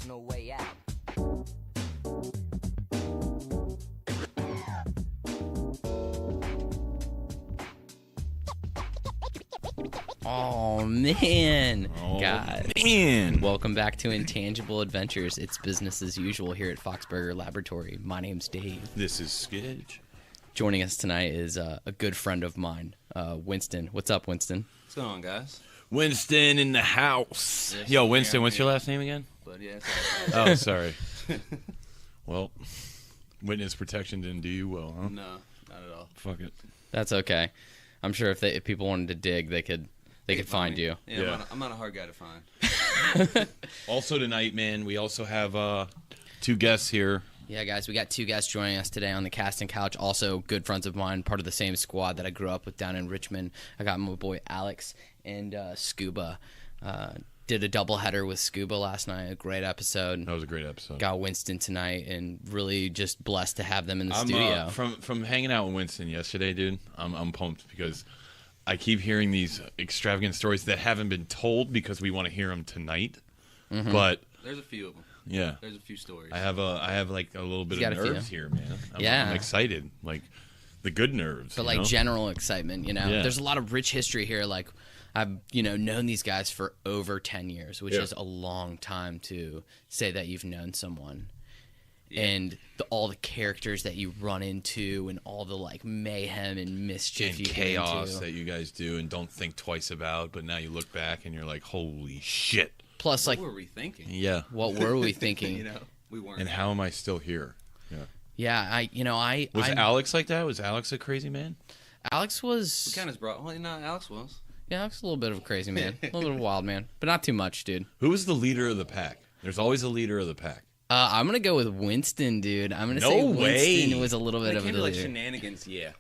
no way out. Oh, man. Oh, God. man. Welcome back to Intangible Adventures. It's business as usual here at Foxburger Laboratory. My name's Dave. This is Skidge. Joining us tonight is a good friend of mine, Winston. What's up, Winston? What's going on, guys? Winston in the house. Yes, Yo, I'm Winston, here, I'm what's your here. last name again? But yeah, it's all right. Oh, sorry. Well, witness protection didn't do you well, huh? No, not at all. Fuck it. That's okay. I'm sure if people wanted to dig, they could find me. you. Yeah, Yeah. I'm not a hard guy to find. Also tonight, man, we also have two guests here. Yeah, guys, we got two guests joining us today on the casting couch. Also, good friends of mine, part of the same squad that I grew up with down in Richmond. I got my boy Alex and Scuba. Did a doubleheader with Scuba last night. A great episode. That was a great episode. Got Winston tonight, and really just blessed to have them in the studio. From hanging out with Winston yesterday, dude, I'm pumped because I keep hearing these extravagant stories that haven't been told because we want to hear them tonight. Mm-hmm. But There's a few of them. yeah, There's a few stories. I have like a little bit You of got a few. nerves here, man. Yeah. I'm excited, like the good nerves. But you like know? general excitement, you know. Yeah. There's a lot of rich history here. Like I've known these guys for over 10 years, which Yeah. is a long time to say that you've known someone. Yeah. And all the characters that you run into, and all the like mayhem and mischief and you chaos get into. that you guys do and don't think twice about, but now you look back and you're like, holy shit. Plus, like, what were we thinking? Yeah. what were we thinking? You know, we weren't. And how am I still here? Yeah. Yeah, Was I'm- Alex like that? Was Alex a crazy man? Alex was We kind of brought. Well, you know, Alex was. yeah, Alex was a little bit of a crazy man, a little bit of a wild man, but not too much, dude. Who was the leader of the pack? There's always a leader of the pack. I'm gonna go with Winston, dude. I'm gonna No say way. Winston was a little When bit it of came a to like leader. shenanigans, yeah.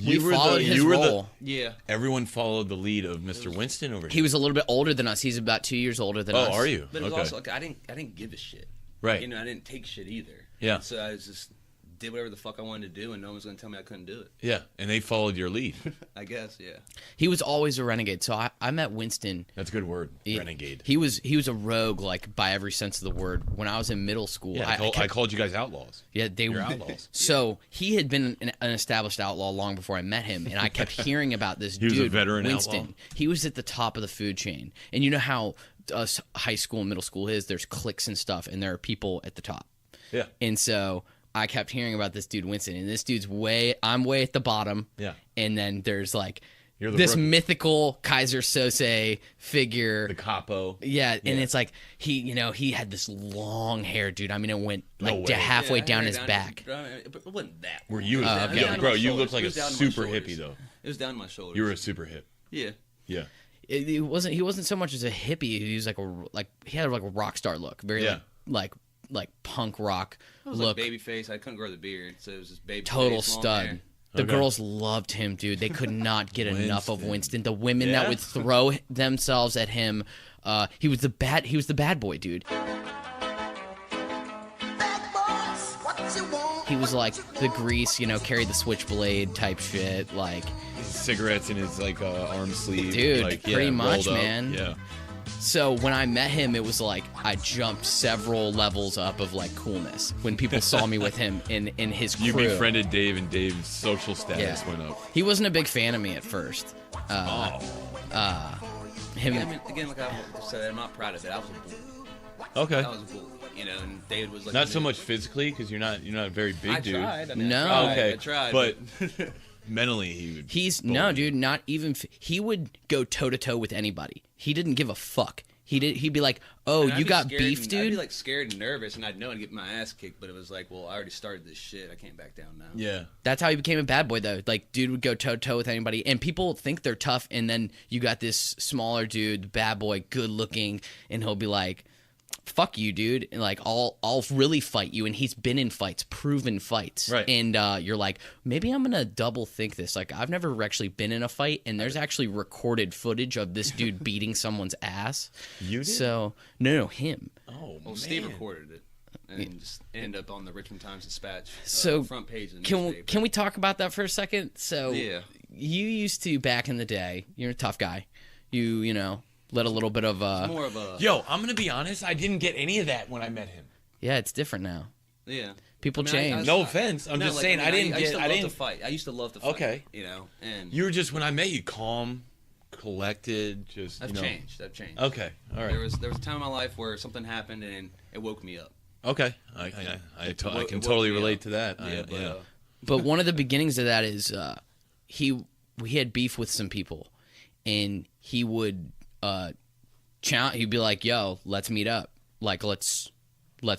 We followed his role. Yeah. Everyone followed the lead of Mr. Winston over here. He was a little bit older than us. He's about 2 years older than us. Oh, are you? But it was Okay. also like I didn't give a shit. Right. You know, I didn't take shit either. Yeah. So I was just did whatever the fuck I wanted to do, and no one was gonna tell me I couldn't do it. Yeah, and they followed your lead. I guess, yeah. He was always a renegade. So I met Winston. That's a good word. Renegade. He was a rogue, like by every sense of the word. When I was in middle school, Yeah, I called you guys outlaws. yeah, they You're were outlaws. So he had been an established outlaw long before I met him, and I kept hearing about this He was dude, a veteran Winston. outlaw? He was at the top of the food chain, and you know how us high school and middle school is. There's cliques and stuff, and there are people at the top. Yeah. And so I kept hearing about this dude Winston, and this dude's I'm way at the bottom. Yeah. And then there's like You're the this rookie. mythical Kaiser Sose figure. The capo. Yeah, and Yeah. it's like he had this long hair, dude. I mean, it went No like way. halfway Yeah, down yeah, his back. But it wasn't that. Were you? okay. It was down to Bro, my you shoulders. looked like It a was down to my super shoulders. hippie, though. It was down to my shoulders. You were a super hip. Yeah. Yeah. He wasn't so much as a hippie. He was he had like a rock star look, very Yeah. like punk rock It was look. like baby face. I couldn't grow the beard, so it was just baby Total face, long stud. hair. The Okay. girls loved him, dude. They could not get enough of Winston. Winston. The women Yeah? that would throw themselves at him. He was the bad boy, dude. He was like the Grease, carry the switchblade type shit. Like, Cigarettes in his like arm sleeve. Dude, like, pretty much, rolled up. man. Yeah. so when I met him, it was like I jumped several levels up of like coolness when people saw me with him in his crew. You befriended Dave, and Dave's social status Yeah. went up. He wasn't a big fan of me at first. Him. Yeah, I mean, again, like I said, I'm not proud of it. I was a bull. Okay. I was a bull. And David was like Not so much physically, because you're not a very big I dude. tried. I mean, No. I tried. But mentally, he would. He's bully no, you. dude. Not even. He would go toe to toe with anybody. He didn't give a fuck. He'd be like, "Oh, And I'd you be got scared beef, and- dude." I'd be like scared and nervous, and I'd know I'd get my ass kicked. But it was like, well, I already started this shit. I can't back down now. Yeah. That's how he became a bad boy, though. Like, dude would go toe to toe with anybody, and people think they're tough, and then you got this smaller dude, bad boy, good looking, and he'll be like, "Fuck you, dude!" And like, I'll really fight you. And he's been in fights, proven fights, Right. And you're like, maybe I'm gonna double think this. Like, I've never actually been in a fight, and there's actually recorded footage of this dude beating someone's ass. You did? So no, him. Oh, Well, man. Steve recorded it and just ended up on the Richmond Times Dispatch So front page of the Can newspaper. we talk about that for a second? So Yeah. you used to back in the day. You're a tough guy. You let a little bit of More of a Yo, I'm gonna be honest. I didn't get any of that when I met him. yeah, it's different now. yeah. People I change. No offense. I'm just saying I didn't used get. to I love didn't. to fight. I used to love to fight. Okay. You know, and You were just when I met you, calm, collected. Just I've you know. changed. I've changed. Okay. All right. There was a time in my life where something happened and it woke me up. Okay. I It can woke totally me relate up. to that. Yeah, but But one of the beginnings of that is we had beef with some people, and he would he'd be like, "Yo, let's meet up. Like, let's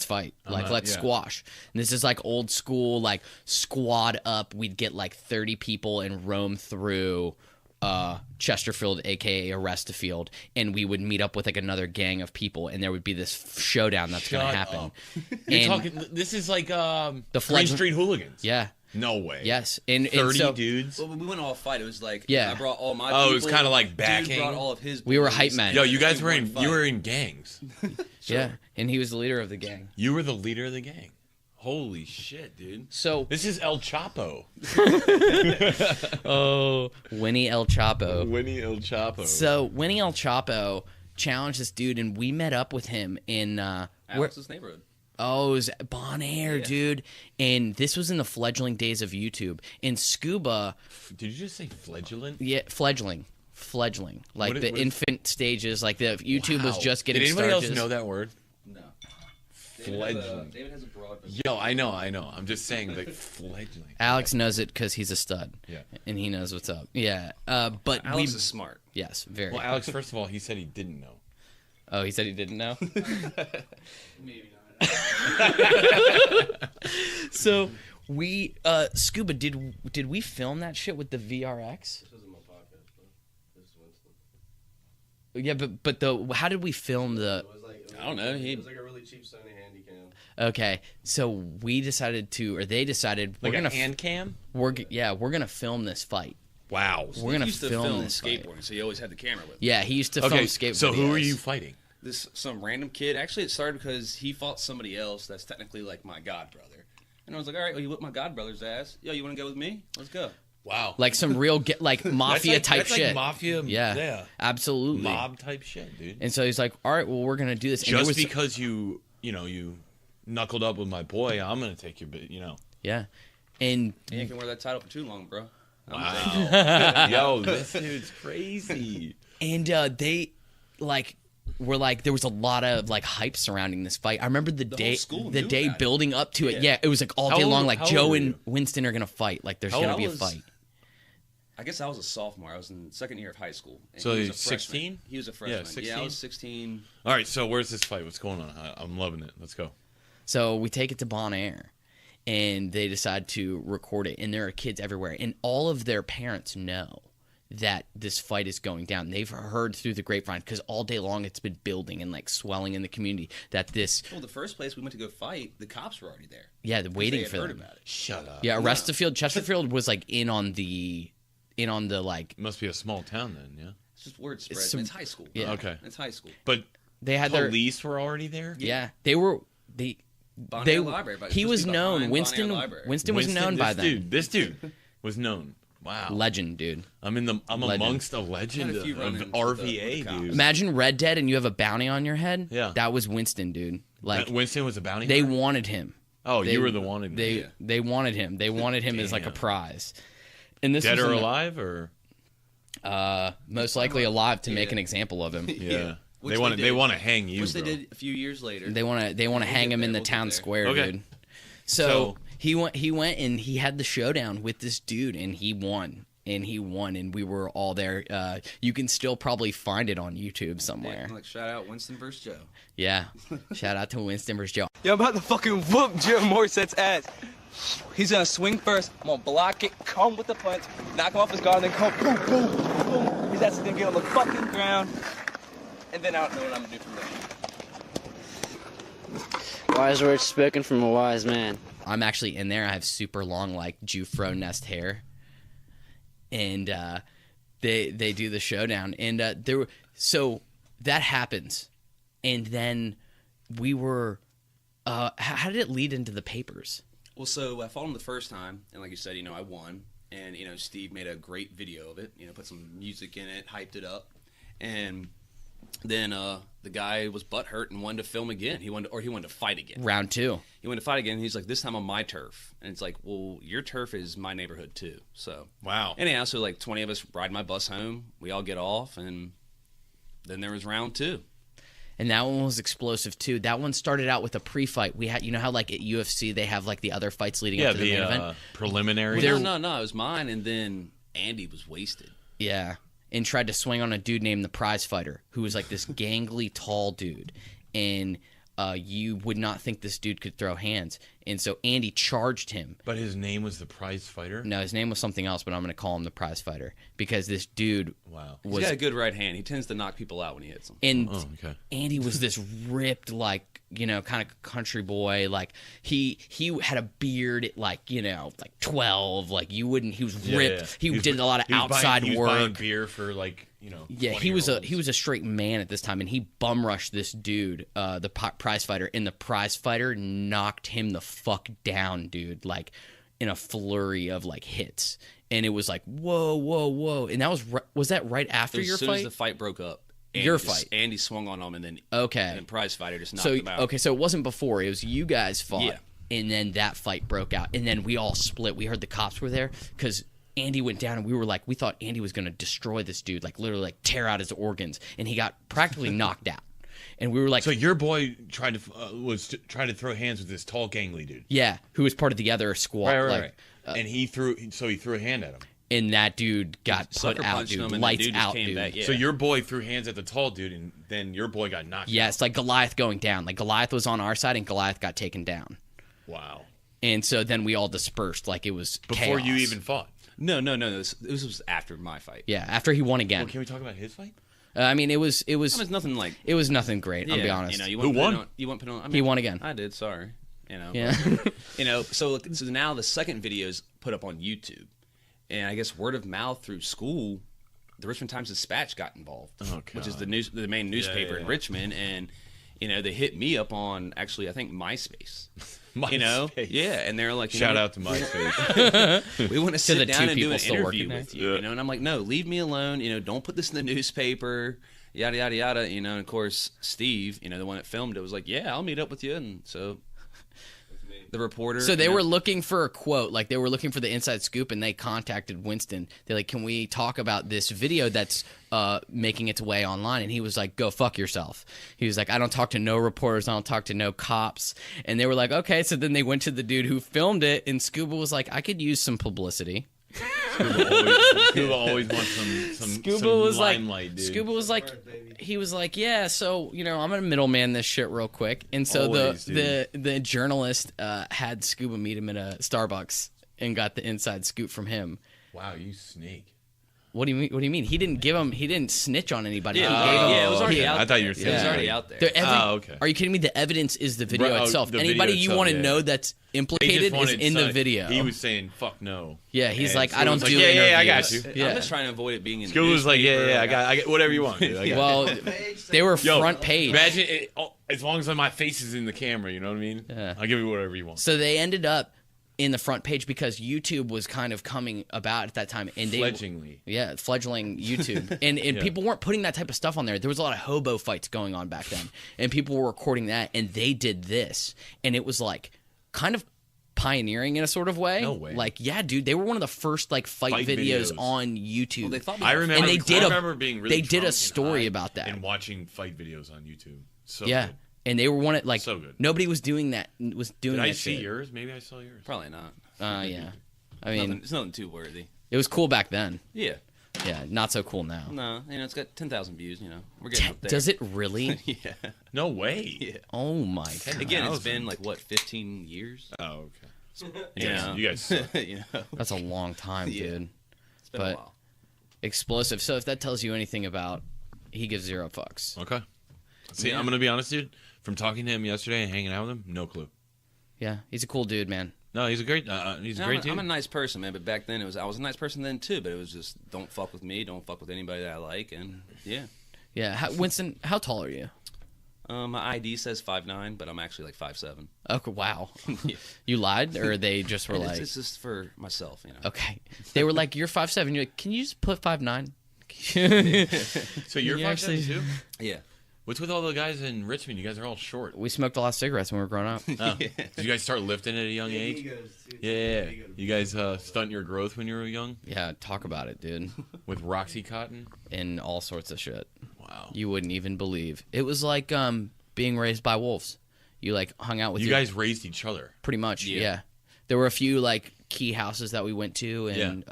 fight. Like, let's yeah. squash." And this is like old school, like squad up. We'd get like 30 people and roam through Chesterfield, aka Arrestafield, and we would meet up with like another gang of people, and there would be this showdown that's going Shut to happen. up. You're And talking. This is like Green fledgling- Street Hooligans. yeah, No way. yes, and 30 so, dudes. Well, when we went all fight, it was like Yeah. I brought all my. Oh, people, it was kinda like dude backing. brought all of his. We were boys, hype men. Yo, you guys were we in. fight. You were in gangs. yeah, and he was the leader of the gang. You were the leader of the gang. Holy shit, dude. So, This is El Chapo. oh, Winnie El Chapo. Winnie El Chapo. So Winnie El Chapo challenged this dude, and we met up with him in where, Alex's neighborhood. oh, it was Bon Air, dude. And this was in the fledgling days of YouTube. In Scuba, Did you just say flagellant? yeah, fledgling, like What is- the what is- infant stages, like the YouTube was Wow. just getting Did anybody started. else know that word? No. Fledgling. David has a broad. Yo, I know. I'm just saying, like, fledgling. Alex knows it because he's a stud. Yeah. and he knows what's up. Yeah, but Alex is smart. yes, very. Well, Alex, first of all, he said he didn't know. Oh, he said he didn't know. Maybe not. So we Scuba, did we film that shit with the VRX? This wasn't my podcast, bro. This is Winston. Yeah, but the how did we film the? It was like I don't know, It was like a really cheap Sony Handycam. Okay, so we decided to, or they decided Like we're gonna a hand cam? we're gonna film this fight. Wow. We're gonna used to film this fight. skateboarding, so you always had the camera with. Yeah, he used to film Okay, skate. so who are videos. you fighting? Some random kid. Actually, it started because he fought somebody else that's technically like my god brother. And I was like, all right, well, you whipped my god brother's ass. Yo, you want to go with me? Let's go. Wow. Like some real like mafia type that's shit. Like mafia. Yeah, absolutely. Mob type shit, dude. And so he's like, all right, well, we're gonna do this. And there Just was- because you knuckled up with my boy, I'm gonna take your bit. yeah, and You ain't can wear that title for too long, bro. Wow. Yo, this dude's crazy. And they were like there was a lot of like hype surrounding this fight. I remember the whole day school the knew day about it. building up to it. Yeah. Yeah, it was like all How day old- long. Like how old Joe were and you? Winston are gonna fight. Like there's How gonna old be a was- fight. I guess I was a sophomore. I was in the second year of high school. And So he was you're a freshman. 16? He was a freshman. Yeah, I 16? was 16. All right, so where's this fight? What's going on? I'm loving it. Let's go. So we take it to Bon Air, and they decide to record it. And there are kids everywhere, and all of their parents know that this fight is going down. They've heard through the grapevine because all day long it's been building and like swelling in the community that this Well, the first place we went to go fight, the cops were already there. they're waiting They had for heard them. about it. Shut up. Yeah, Arrestafield, Chesterfield was like in on the like It must be a small town then, yeah. It's just word spread. some- It's high school. yeah. Okay. It's high school. But they had their police were already there? yeah they Bon they Air Library. but it's he supposed was to be known behind Winston Bon Air Library. Winston was known by then. This dude was known. Wow. Legend, dude. I'm Legend. amongst a legend Had a few of run-ins with RVA, the cops. dude. Imagine Red Dead and you have a bounty on your head. Yeah. That was Winston, dude. Like Winston was a bounty they hunter? wanted him. Oh, They- you were the wanted man. They they wanted him. They wanted him as like a Damn. prize. And this Dead was or in the- alive or most likely alive to make Yeah. an example of him. yeah. Which They want they they did. want to hang you, Which bro. they did a few years later. They want to hang him in the We'll get town there. square, Okay. dude. So he went and he had the showdown with this dude and he won. And we were all there. You can still probably find it on YouTube somewhere. Yeah, like shout out Winston versus Joe. Yeah. Shout out to Winston versus Joe. Yo, I'm about to fucking whoop Jim Morsett's ass. He's gonna swing first. I'm gonna block it, come with the punch, knock him off his guard, and then come boom, boom, boom. His ass is gonna get on the fucking ground. And then I don't know what I'm gonna do from there. Wise words spoken from a wise man. I'm actually in there. I have super long, like, Jufro nest hair. And they do the showdown. And so that happens. And then we were how did it lead into the papers? Well, so I fought him the first time, and like you said, I won. And, Steve made a great video of it, put some music in it, hyped it up. And Then the guy was butthurt and wanted to film again. He wanted to fight again. Round 2. He wanted to fight again. And he's like, this time on my turf. And it's like, well, your turf is my neighborhood too. So Wow. anyhow, so like 20 of us ride my bus home. We all get off, and then there was round 2. And that one was explosive too. That one started out with a pre-fight. We had, you know how like at UFC they have like the other fights leading Yeah, up to the the main event. preliminary. No, it was mine, and then Andy was wasted. Yeah, and tried to swing on a dude named the Prize Fighter, who was like this gangly, tall dude, and you would not think this dude could throw hands. And so Andy charged him. But his name was the prize fighter? No, his name was something else, but I'm going to call him the Prize Fighter because this dude Wow. He's was. got a good right hand. He tends to knock people out when he hits them. And Oh, okay. Andy was this ripped, like, you know, kind of country boy. Like he had a beard at like 12. Like you wouldn't. He was ripped. Yeah. He did a lot of he was outside he was buying work. beer for like, Yeah, he was a straight man at this time, and he bum rushed this dude, the prize fighter, and the prize fighter knocked him the fuck down, dude, like in a flurry of like hits, and it was like whoa, and that was that right after your As soon fight? as the fight broke up, Your fight. Andy swung on him, and then Okay. the prize fighter just knocked So him out. okay, so it wasn't before; it was you guys fought, Yeah. and then that fight broke out, and then we all split. We heard the cops were there because Andy went down, and we were like, we thought Andy was going to destroy this dude, like literally like tear out his organs, and he got practically knocked out. And we were like, So your boy tried to trying to throw hands with this tall, gangly dude. yeah, who was part of the other squad, Right. like, And he threw a hand at him. and that dude got Sucker put out, punched him, dude. and the Lights dude just out, came dude. back, yeah. So your boy threw hands at the tall dude, and then your boy got knocked Yeah, out. it's like Goliath going down. Like Goliath was on our side, and Goliath got taken down. Wow. And so then we all dispersed, like it was Before chaos. you even fought. No. This was after my fight. Yeah, after he won again. Well, can we talk about his fight? I mean, it was It was nothing like. it was nothing great. I'll be yeah, honest. You Who won? You put on. I mean, He won again. I did. Sorry. Yeah. So now the second video is put up on YouTube, and I guess word of mouth through school, the Richmond Times-Dispatch got involved, Oh, which is God. the main newspaper in Richmond, and they hit me up on actually I think MySpace. MySpace. Yeah, and they're like, Shout out to MySpace. we want to sit the down two and do people an still interview working with there. you, Yeah. and I'm like, no, leave me alone, don't put this in the newspaper, yada yada yada, and of course Steve, the one that filmed it, was like, yeah, I'll meet up with you, and so the reporter. So they were looking for a quote, like they were looking for the inside scoop, and they contacted Winston. They're like, "Can we talk about this video that's making its way online?" And he was like, "Go fuck yourself." He was like, "I don't talk to no reporters. I don't talk to no cops." And they were like, "Okay." So then they went to the dude who filmed it, and Scuba was like, "I could use some publicity." Scuba always wants some Scuba some was like, limelight, dude. Scuba was like, he was like, yeah. So I'm gonna middleman this shit real quick, and so Always, the journalist had Scuba meet him in a Starbucks and got the inside scoop from him. Wow, you snake. What do you mean? What do you mean? He didn't snitch on anybody. Yeah, He gave him- it was already okay. out. I thought you were there. saying It was Yeah. already out there. The okay. Are you kidding me? The evidence is the video Right, oh, itself. the video Anybody you itself, want to yeah. know that's He just implicated is wanted in the some- video. He was saying, "Fuck no." Yeah, he's And like, Scuba I don't was like, do yeah, I got interviews. you. Yeah. I'm just trying to avoid it being in Scuba the was like, newspaper. "Yeah, I got whatever you want." Dude. I got Well, they were Yo, front page. Imagine it, as long as my face is in the camera, you know what I mean? Yeah. I'll give you whatever you want. So they ended up in the front page because YouTube was kind of coming about at that time, and Fledglingly. fledgling YouTube, and people weren't putting that type of stuff on there. There was a lot of hobo fights going on back then, and people were recording that, and they did this, and it was like kind of pioneering in a sort of way. No way. Like, yeah, dude, they were one of the first like fight videos videos. on YouTube. Well, they thought I remember. And they did I a- remember being really they did a drunk and story high about that. and watching fight videos on YouTube. So yeah, good. and they were one of like So good. nobody was doing that. Was doing Did that I see shit. yours? Maybe I saw yours. Probably not. Yeah, I mean, It's nothing too worthy. it was cool back then. Yeah. Yeah, not so cool now. No, it's got 10,000 views. We're getting up there. Does it really? Yeah. No way. Yeah. Oh my god. Again, it's 10,000. been like what, 15 years? Oh, okay. Yeah. You guys suck. That's a long time, Yeah. dude. It's been But- a while. Explosive. So if that tells you anything about, he gives zero fucks. Okay. See, Yeah. I'm gonna be honest, dude. From talking to him yesterday and hanging out with him, no clue. Yeah, he's a cool dude, man. No, he's a great. He's a great dude. I'm a nice person, man. But back then, I was a nice person then too. But it was just don't fuck with me, don't fuck with anybody that I like, and yeah. Yeah, Winston, how tall are you? My ID says 5'9", but I'm actually like 5'7". Okay, wow. Yeah. You lied, or they just were And like, it's just for myself, okay. They were like, you're 5'7". You're like, can you just put 5'9"? So you're You 5'7" actually- too? Yeah. What's with all the guys in Richmond? You guys are all short. We smoked a lot of cigarettes when we were growing up. Oh. Did you guys start lifting at a young age? Yeah. You guys stunt your growth when you were young Yeah, talk about it, dude. with Roxy Cotton? And all sorts of shit. Wow. You wouldn't even believe. It was like being raised by wolves. You like hung out with You your guys raised each other. pretty much. Yeah. Yeah. There were a few like key houses that we went to, and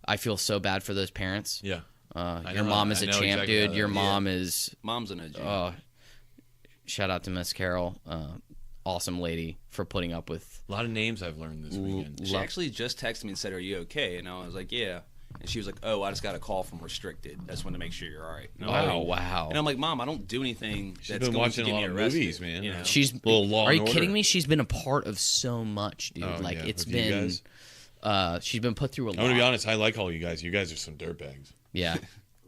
I feel so bad for those parents. Yeah. Your mom is a champ, exactly dude. how Your that- mom is. Mom's an OG. Shout out to Miss Carol, awesome lady for putting up with. A lot of names I've learned this weekend. She actually just texted me and said, "Are you okay?" And I was like, "Yeah." And she was like, "Oh, I just got a call from restricted. I just want to make sure you're all right." And I'm like, Wow. And I'm like, "Mom, I don't do anything that's been going watching to a get lot me of arrested." movies, man. You know? She's Little Law Are and you kidding Order. me? She's been a part of so much, dude. Oh, like yeah, it's with you been. guys? She's been put through a lot. I'm gonna be honest. I like all you guys. You guys are some dirtbags. Yeah,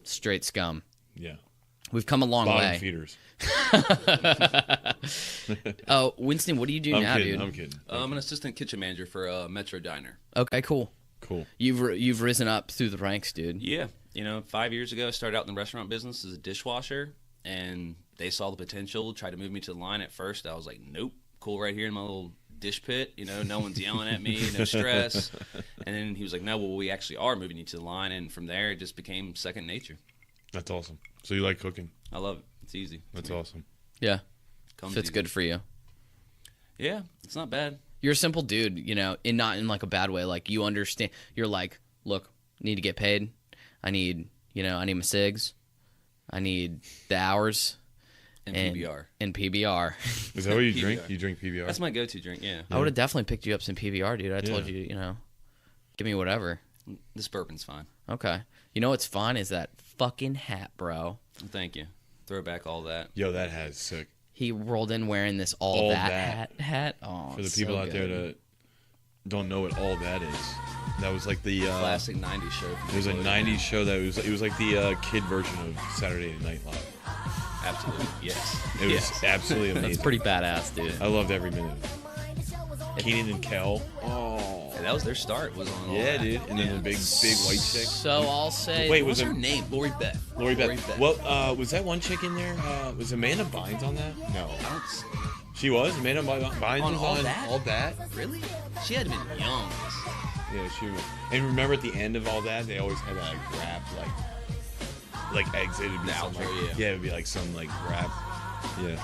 straight scum. Yeah. We've come a long Bottom way. feeders. Oh, Winston, what do you do I'm now, kidding. dude? I'm kidding. I'm an assistant kitchen manager for a Metro Diner. Okay, cool. Cool. You've risen up through the ranks, dude. Yeah, 5 years ago, I started out in the restaurant business as a dishwasher, and they saw the potential, tried to move me to the line. At first, I was like, "Nope, cool right here in my little dish pit. No one's yelling at me, no stress." And then he was like, "No, well, we actually are moving you to the line," and from there, it just became second nature. That's awesome. So you like cooking? I love it. It's easy. That's awesome. Yeah, Comes if it's easy. good for you. Yeah, it's not bad. You're a simple dude, and not in like a bad way. Like you understand. You're like, look, need to get paid. I need my cigs. I need the hours. And PBR. And PBR. Is that what you PBR. drink? You drink PBR? That's my go-to drink. Yeah, I would have definitely picked you up some PBR, dude. I told Yeah. you, give me whatever. this bourbon's fine. Okay. You know what's fun is that fucking hat, bro. Thank you. Throw back all that. Yo, that hat is sick. He rolled in wearing this all All that that. hat. Oh, For the it's people so out there good. that don't know what all that is, that was like the Classic '90s show. It was a '90s show that was like the kid version of Saturday Night Live. Absolutely. Yes. It was Yes. absolutely amazing. That's pretty badass, dude. I loved every minute of it. Keenan and Kel. Oh. And that was their start. Was on all Yeah, that. dude. And then the big white chick. So I'll say. Wait, What's was her it name? Lori Beth. Lori Beth? Well, was that one chick in there? Was Amanda Bynes on that? No. I don't s- She was? Amanda Bynes On was All on That? All That? Really? She had to have been young. Yeah, she was. And remember at the end of All That, they always had that like rap, like exit. It'd be The some, outro, like, yeah. it'd be like some like rap. Yeah.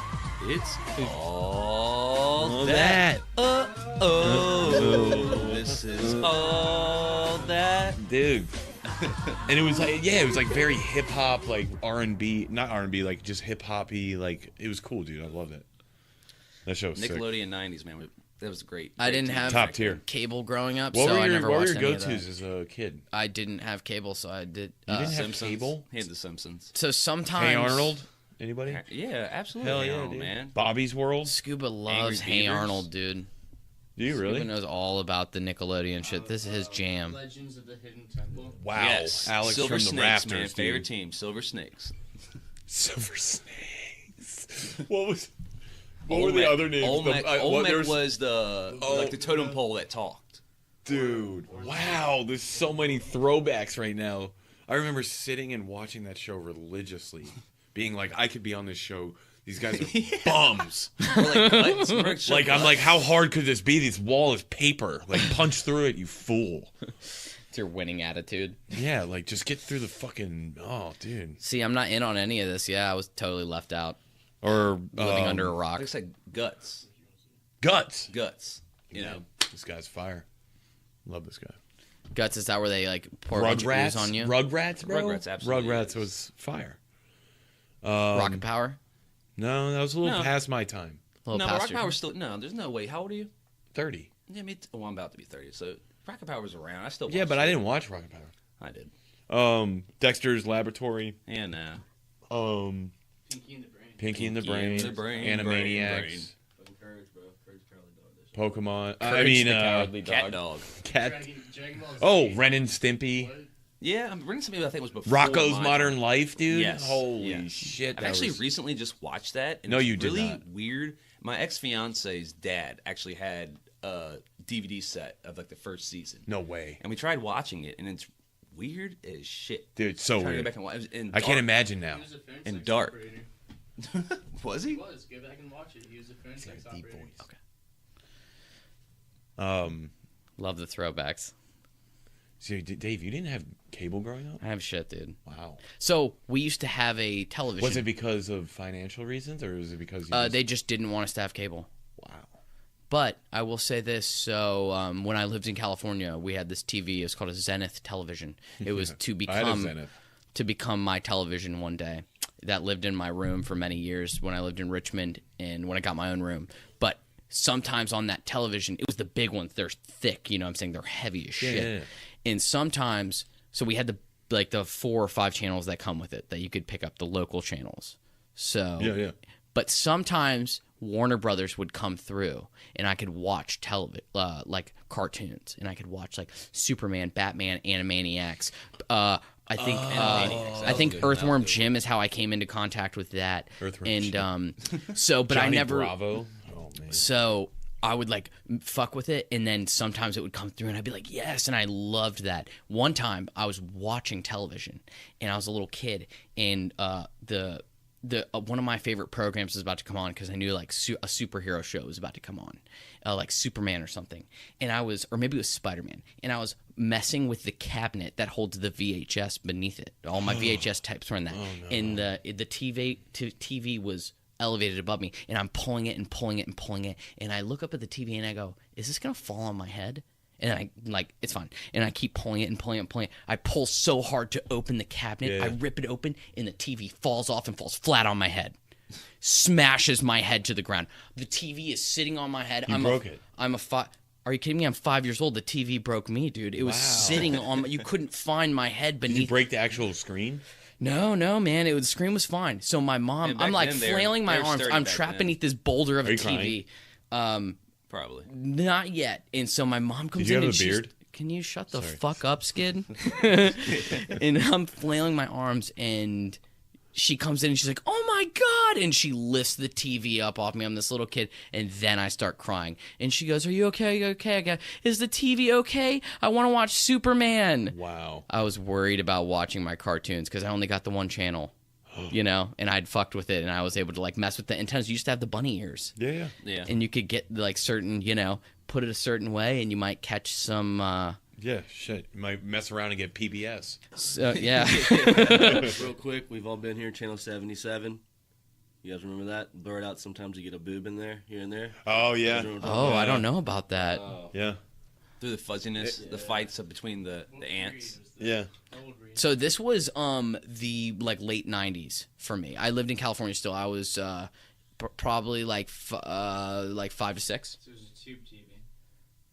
It's all that. This is all that. Dude. And it was like, yeah, it was like very hip hop, like R&B, not R&B, like just hip hoppy, like it was cool, dude. I loved it. That show was sick. Nickelodeon '90s, man. That was great. I didn't Great have Top tier. cable growing up, What so were I your, never what were watched your any of go-tos that. as a kid? I didn't have cable, so I did. You didn't have Simpsons. cable? He had The Simpsons. So sometimes. Hey Arnold? Anybody? Yeah, absolutely. Hell Hey yeah, Arnold, dude. man. Bobby's World? Scuba loves Hey Beavers. Arnold, dude. Do you Scuba really? knows all about the Nickelodeon shit. This is his jam. Legends of the Hidden Temple. Wow. Yes. Alex Silver from the Snakes, Rafters, man. dude. Favorite team, Silver Snakes. Silver Snakes. What were the Olmec. other names? Olmec, What, there's- was the totem pole that talked. Dude, wow, there's so many throwbacks right now. I remember sitting and watching that show religiously, being like, I could be on this show. These guys are bums. Or like cuts. Remember it showed Like, I'm cuts? like, how hard could this be? This wall is paper. Like, punch through it, you fool. It's your winning attitude. Yeah, like, just get through the fucking, oh, dude. See, I'm not in on any of this. Yeah, I was totally left out, Or living under a rock. Looks like guts. Guts. Guts. You know. This guy's fire. Love this guy. Guts, is that where they like pour a bunch of Rugrats ooze on you? Rugrats, bro. Rugrats, absolutely Rugrats is. was fire. Rocket Power? No, that was a little No. past my time. Little No, past Rocket your- Power's still. No, there's no way. How old are you? 30. Yeah, I'm about to be 30. So Rocket Power's around. I still. Yeah, watched but it. I didn't watch Rocket Power. I did. Dexter's Laboratory. And Pinky and the Brain. Pinky and the Pinky and Brain. the Brain, Animaniacs. Brain. Fucking Courage, bro. Courage the Cowardly Dog. Pokemon. I Courage mean, the Cowardly Cat Dog. Cat. Dragon Ball Z. Oh, Ren and Stimpy. What? Yeah, I'm reading something I think was before. Rocco's my Modern time. Life, dude. Yes, Holy yeah. shit. I've that actually was- recently just watched that. And No, it's you did really not. weird. My ex fiance's dad actually had a DVD set of like the first season, No way. and we tried watching it, and it's weird as shit. Dude, so Trying to go weird. back and watch. It was in I can't dark. imagine now. He was a film And section dark. operator. Was he? He was. Go back and watch it. He was a phone sex operator. Okay. Love the throwbacks. So, Dave, you didn't have cable growing up? I have shit, dude. Wow. So we used to have a television. Was it because of financial reasons, or was it because you They just didn't want us to have cable. Wow. But I will say this. So when I lived in California, we had this TV. It was called a Zenith television. It was to I had a become Zenith. to become my television one day. That lived in my room for many years when I lived in Richmond and when I got my own room. But sometimes on that television, it was the big ones. They're thick, you know what I'm saying? They're heavy as shit. Yeah. And sometimes, so we had the 4 or 5 channels that come with it that you could pick up, the local channels. So Yeah. But sometimes Warner Brothers would come through, and I could watch like cartoons, and I could watch like Superman, Batman, Animaniacs. I think Earthworm Jim is how I came into contact with that. Earthworm and so, but I Johnny never. Bravo. Oh man. So I would like fuck with it, and then sometimes it would come through, and I'd be like, yes, and I loved that. One time I was watching television, and I was a little kid, and the one of my favorite programs was about to come on because I knew like a superhero show was about to come on, like Superman or something, and or maybe it was Spider-Man, and I was messing with the cabinet that holds the VHS beneath it. All my VHS types were in that, and the TV was elevated above me, and I'm pulling it and pulling it and pulling it, and I look up at the TV and I go, is this gonna fall on my head? And I like, it's fine, and I keep pulling it and pulling it and pulling it. I pull so hard to open the cabinet, I rip it open, and the TV falls off and falls flat on my head, smashes my head to the ground. The TV is sitting on my head. You broke it. Are you kidding me? I'm 5 years old. The TV broke me, dude. It was sitting on. You couldn't find my head beneath. Did you break the actual screen? No, man. The screen was fine. So my mom, And back I'm like then, they were- flailing my they were arms. sturdy I'm back trapped then. beneath this boulder of Are a you TV. Probably. Not yet. And so my mom comes Did you in have and a she's, beard? can you shut the Sorry. fuck up, Skid? And I'm flailing my arms, and she comes in and she's like, oh my God. And she lifts the TV up off me. I'm this little kid. And then I start crying. And she goes, are you okay? Are you okay? I go, is the TV okay? I want to watch Superman. Wow. I was worried about watching my cartoons because I only got the one channel, you know, and I'd fucked with it, and I was able to like mess with the antennas. You used to have the bunny ears. Yeah. Yeah. And you could get like certain, you know, put it a certain way, and you might catch some, Yeah, shit. You might mess around and get PBS. yeah. Real quick, we've all been here, Channel 77. You guys remember that? Blur it out. Sometimes you get a boob in there, here and there. Oh, You yeah. guys remember Oh, Yeah. I don't know about that. Yeah. Through the fuzziness, the fights between the ants. Yeah. So this was the like late 90s for me. I lived in California still. I was probably like 5 to 6. So it was a tube TV.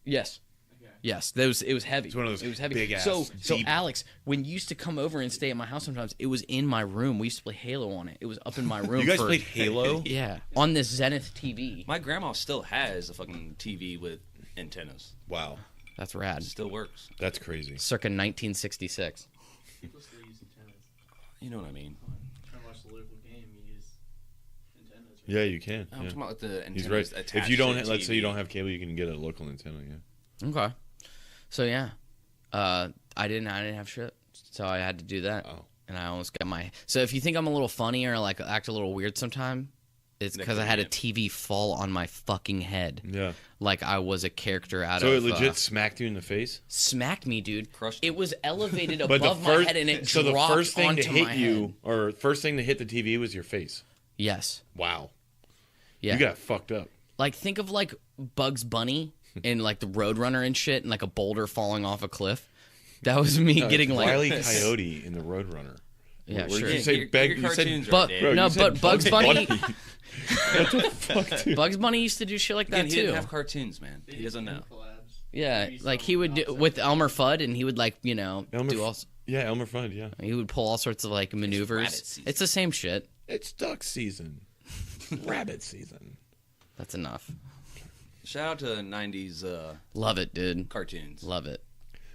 Yes. Okay. Yes, it was heavy. It's one of those it was heavy. big-ass, So deep- Alex, when you used to come over and stay at my house sometimes, it was in my room. We used to play Halo on it. It was up in my room. You guys for, played Halo? Yeah, on this Zenith TV. My grandma still has a fucking TV with antennas. Wow. That's rad. It still works. That's crazy. Circa 1966. People still use antennas. You know what I mean? Trying to watch the local game, you use antennas. Right? Yeah, you can. I'm Yeah. talking about like the antennas He's right. attached If you don't, to the let's say you TV. don't have cable, you can get a local antenna. Yeah. Okay. So yeah, I didn't have shit, so I had to do that, Oh. and I almost got my. So if you think I'm a little funny or like act a little weird sometime, it's That because I could had be a it. TV fall on my fucking head, Yeah. like I was a character out So it of. legit smacked you in the face. Smacked me, dude. Crushed It him. was elevated But the above my first, head, and it so the dropped first thing to onto hit my you, head. or first thing to hit the TV was your face. Yes. Wow. Yeah. You got fucked up. Like think of like Bugs Bunny and like the Roadrunner and shit, and like a boulder falling off a cliff. That was me getting like. Wile E. Coyote in the Roadrunner. Yeah, Where did sure. you say Your beg? You said cartoons are But dead. Bro, no, you said but Bugs Bunny. what the fuck, dude? Bugs Bunny used to do shit like Again, that he too. didn't have cartoons, man. He doesn't know. Collabs. Yeah, Maybe like some he would do outside with stuff. Elmer Fudd, and he would like do all. Yeah, Elmer Fudd. Yeah. He would pull all sorts of like rabbit maneuvers. season. It's the same shit. It's duck season. Rabbit season. That's enough. Shout out to 90s Love it, dude. cartoons. Love it.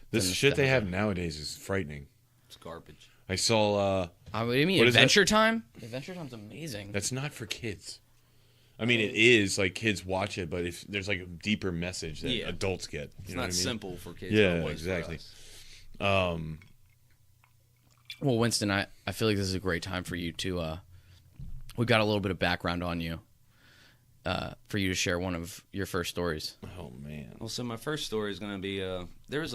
This The shit they nostalgia. have nowadays is frightening. It's garbage. I saw. What do you mean? What is that? Adventure Time? Adventure Time's amazing. That's not for kids. I mean, it is like kids watch it, but if there's like a deeper message that Yeah. adults get, you It's know not what I mean? simple for kids. Yeah, but it was for exactly. us. Well, Winston, I feel like this is a great time for you to. we got a little bit of background on you for you to share one of your first stories. Oh man. Well, so my first story is going to be there's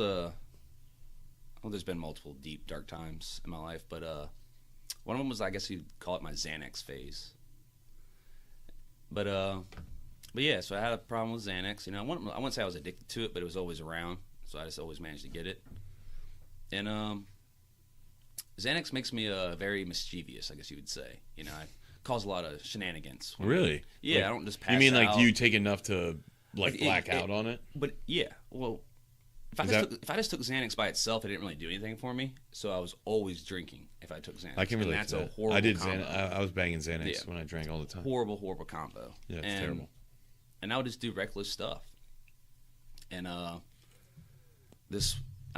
been multiple deep, dark times in my life, but one of them was, I guess you'd call it my Xanax phase. But yeah, so I had a problem with Xanax. You know, I wouldn't say I was addicted to it, but it was always around, so I just always managed to get it. And Xanax makes me very mischievous, I guess you would say. You know, I cause a lot of shenanigans. Really? Yeah, Like, I don't just pass You mean out. like you take enough to Like, black out on it? But yeah, well, if I just took Xanax by itself, it didn't really do anything for me. So I was always drinking if I took Xanax. I can And relate that's to a that. horrible I did combo. Xanax. I was banging Xanax Yeah. when I drank all the time. Horrible combo. Yeah, it's terrible. And I would just do reckless stuff. And I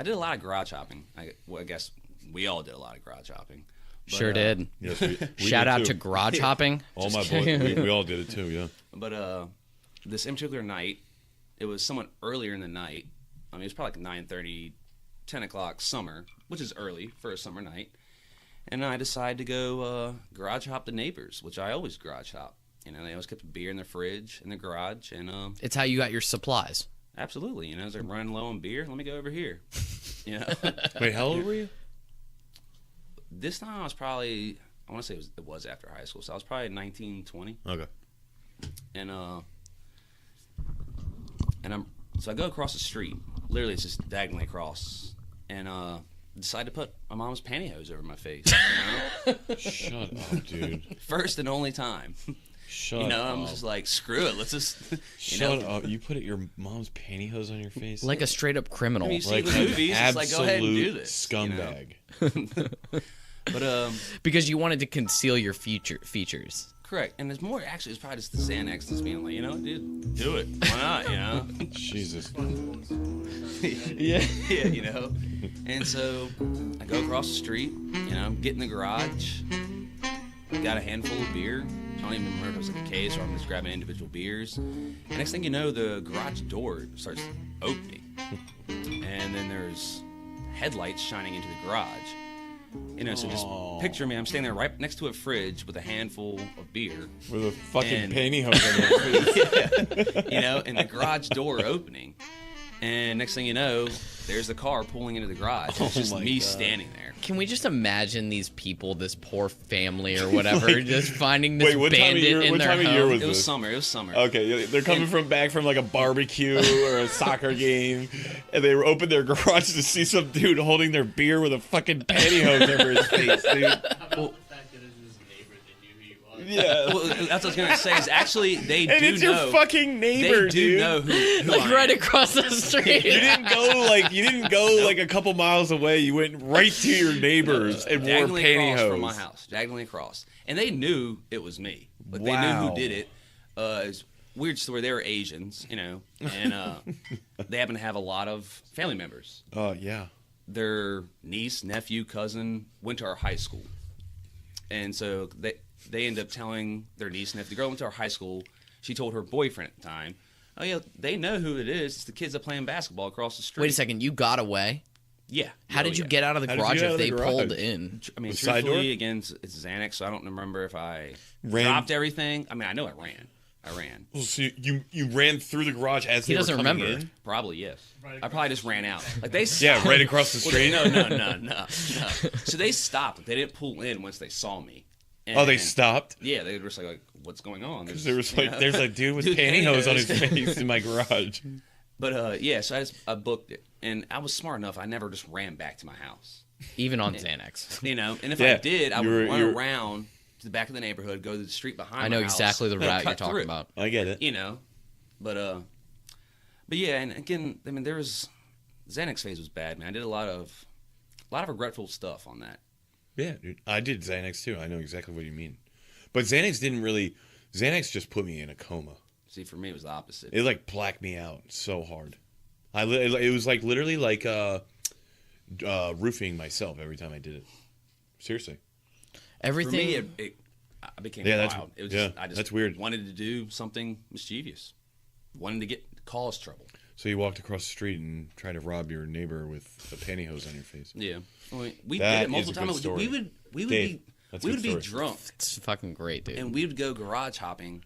did a lot of garage hopping. I guess we all did a lot of garage hopping. But, Sure did. Yes, we Shout did out too. to garage hopping. all my boys. We all did it too. Yeah. But this in particular night, it was somewhat earlier in the night. I mean, it was probably like 9:30, 10 o'clock summer, which is early for a summer night. And I decided to go garage hop the neighbors, which I always garage hop. You know, they always kept a beer in their fridge in the garage, and It's how you got your supplies. absolutely, you know, as they're running low on beer, let me go over here. You know, Wait, how old were you? this time I was probably, I want to say it was after high school, so I was probably 19, 20. Okay. And so I go across the street. Literally, it's just diagonally across, and decide to put my mom's pantyhose over my face. You know? Shut up, dude. First and only time. Shut You know, up. I'm just like, screw it. Let's just, you Shut know. up. You put your mom's pantyhose on your face? Like a straight up criminal. I mean, you see Like it with an movies. It's like, go ahead and do absolute this. You know? scumbag. But Because you wanted to conceal your features. correct. And there's more. Actually, it's probably just the Xanax just being like, you know, dude, do it. Why not? You know. Jesus. Yeah, you know. And so I go across the street, you know, get in the garage, got a handful of beer. I don't even remember if it was like a case or I'm just grabbing individual beers. And next thing you know, the garage door starts opening. And then there's headlights shining into the garage. You know, so just picture me, I'm standing there right next to a fridge with a handful of beer. With a fucking And- pantyhose on your face. Yeah, you know, and the garage door opening. And next thing you know, there's the car pulling into the garage. It's just my me God. standing there. Can we just imagine these people, this poor family or whatever, just finding this Wait, what time of bandit year- in what their time of home? year was It was this? summer. It was summer. Okay, they're coming back from like a barbecue or a soccer game, and they open their garage to see some dude holding their beer with a fucking pantyhose over his face, dude. How about the fact that it was his neighbor that knew who you was? Yeah. Well, that's what I was gonna say. Is actually they And do it's know. your fucking neighbor, they do dude. know who Like I right am. across the street. You didn't go like a couple miles away. You went right to your neighbors and wore diagonally across pantyhose. from my house, diagonally across, and they knew it was me. But they knew Wow. who did it. It's a weird story. They were Asians, you know, and they happen to have a lot of family members. Oh yeah. Their niece, nephew, cousin went to our high school, and so they end up telling their niece, nephew, the girl went to our high school. She told her boyfriend at the time, "Oh yeah, they know who it is. It's the kids that playing basketball across the street." Wait a second, you got away? Yeah. How did you yeah. get out of the How did you garage get out if of they the pulled garage? in? I mean, The side truthfully, door? again, it's Xanax, so I don't remember if I Ran- dropped everything. I mean, I know I ran. Well, so you ran through the garage as He they were doesn't coming remember. in? Probably, yes. Right I probably just ran out. Like they Yeah, stopped. right across the street. Well, no. So they stopped. They didn't pull in once they saw me. Oh, they And- stopped? Yeah, they were just like, what's going on? Because there was you like, know? there's a dude with Dude, pantyhose on his pantyhose. face in my garage. But yeah, so I booked it, and I was smart enough. I never just ran back to my house. Even on Xanax. You know, and if Yeah, I did, I you would were- run you were- around to the back of the neighborhood, go to the street behind. I know my house, exactly the and route you're cut talking through. about. I get it. You know, but yeah, and again, I mean, there was Xanax phase was bad, man. I did a lot of regretful stuff on that. Yeah, dude. I did Xanax too. I know exactly what you mean. But Xanax just put me in a coma. See, for me, it was the opposite. It like blacked me out so hard. It was like literally like roofing myself every time I did it. Seriously. For Everything. me, I became Yeah, that's- wild. It was yeah, just, I just that's weird. wanted to do something mischievous. Wanted to cause trouble. So you walked across the street and tried to rob your neighbor with a pantyhose on your face. Yeah, we That did it multiple is a good times. story. We would Dave. be That's a we good would be story. drunk, It's fucking great, dude. and we would go garage hopping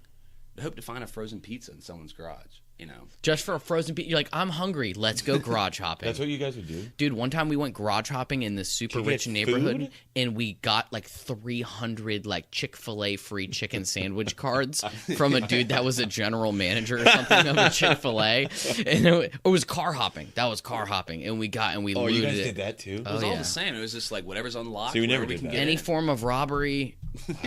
to hope to find a frozen pizza in someone's garage. You know, Just for a frozen pizza, you're like, I'm hungry. Let's go garage hopping. That's what you guys would do. Dude, one time we went garage hopping in this super To get rich neighborhood, food? and we got like 300 like Chick-fil-A free chicken sandwich cards from a dude that was a general manager or something of a Chick-fil-A, and it was car hopping. That was car hopping, and we Oh, you looted guys it. did that too? it was all yeah. the same. It was just like whatever's unlocked. See, we never whatever did can that. get Any in. form of robbery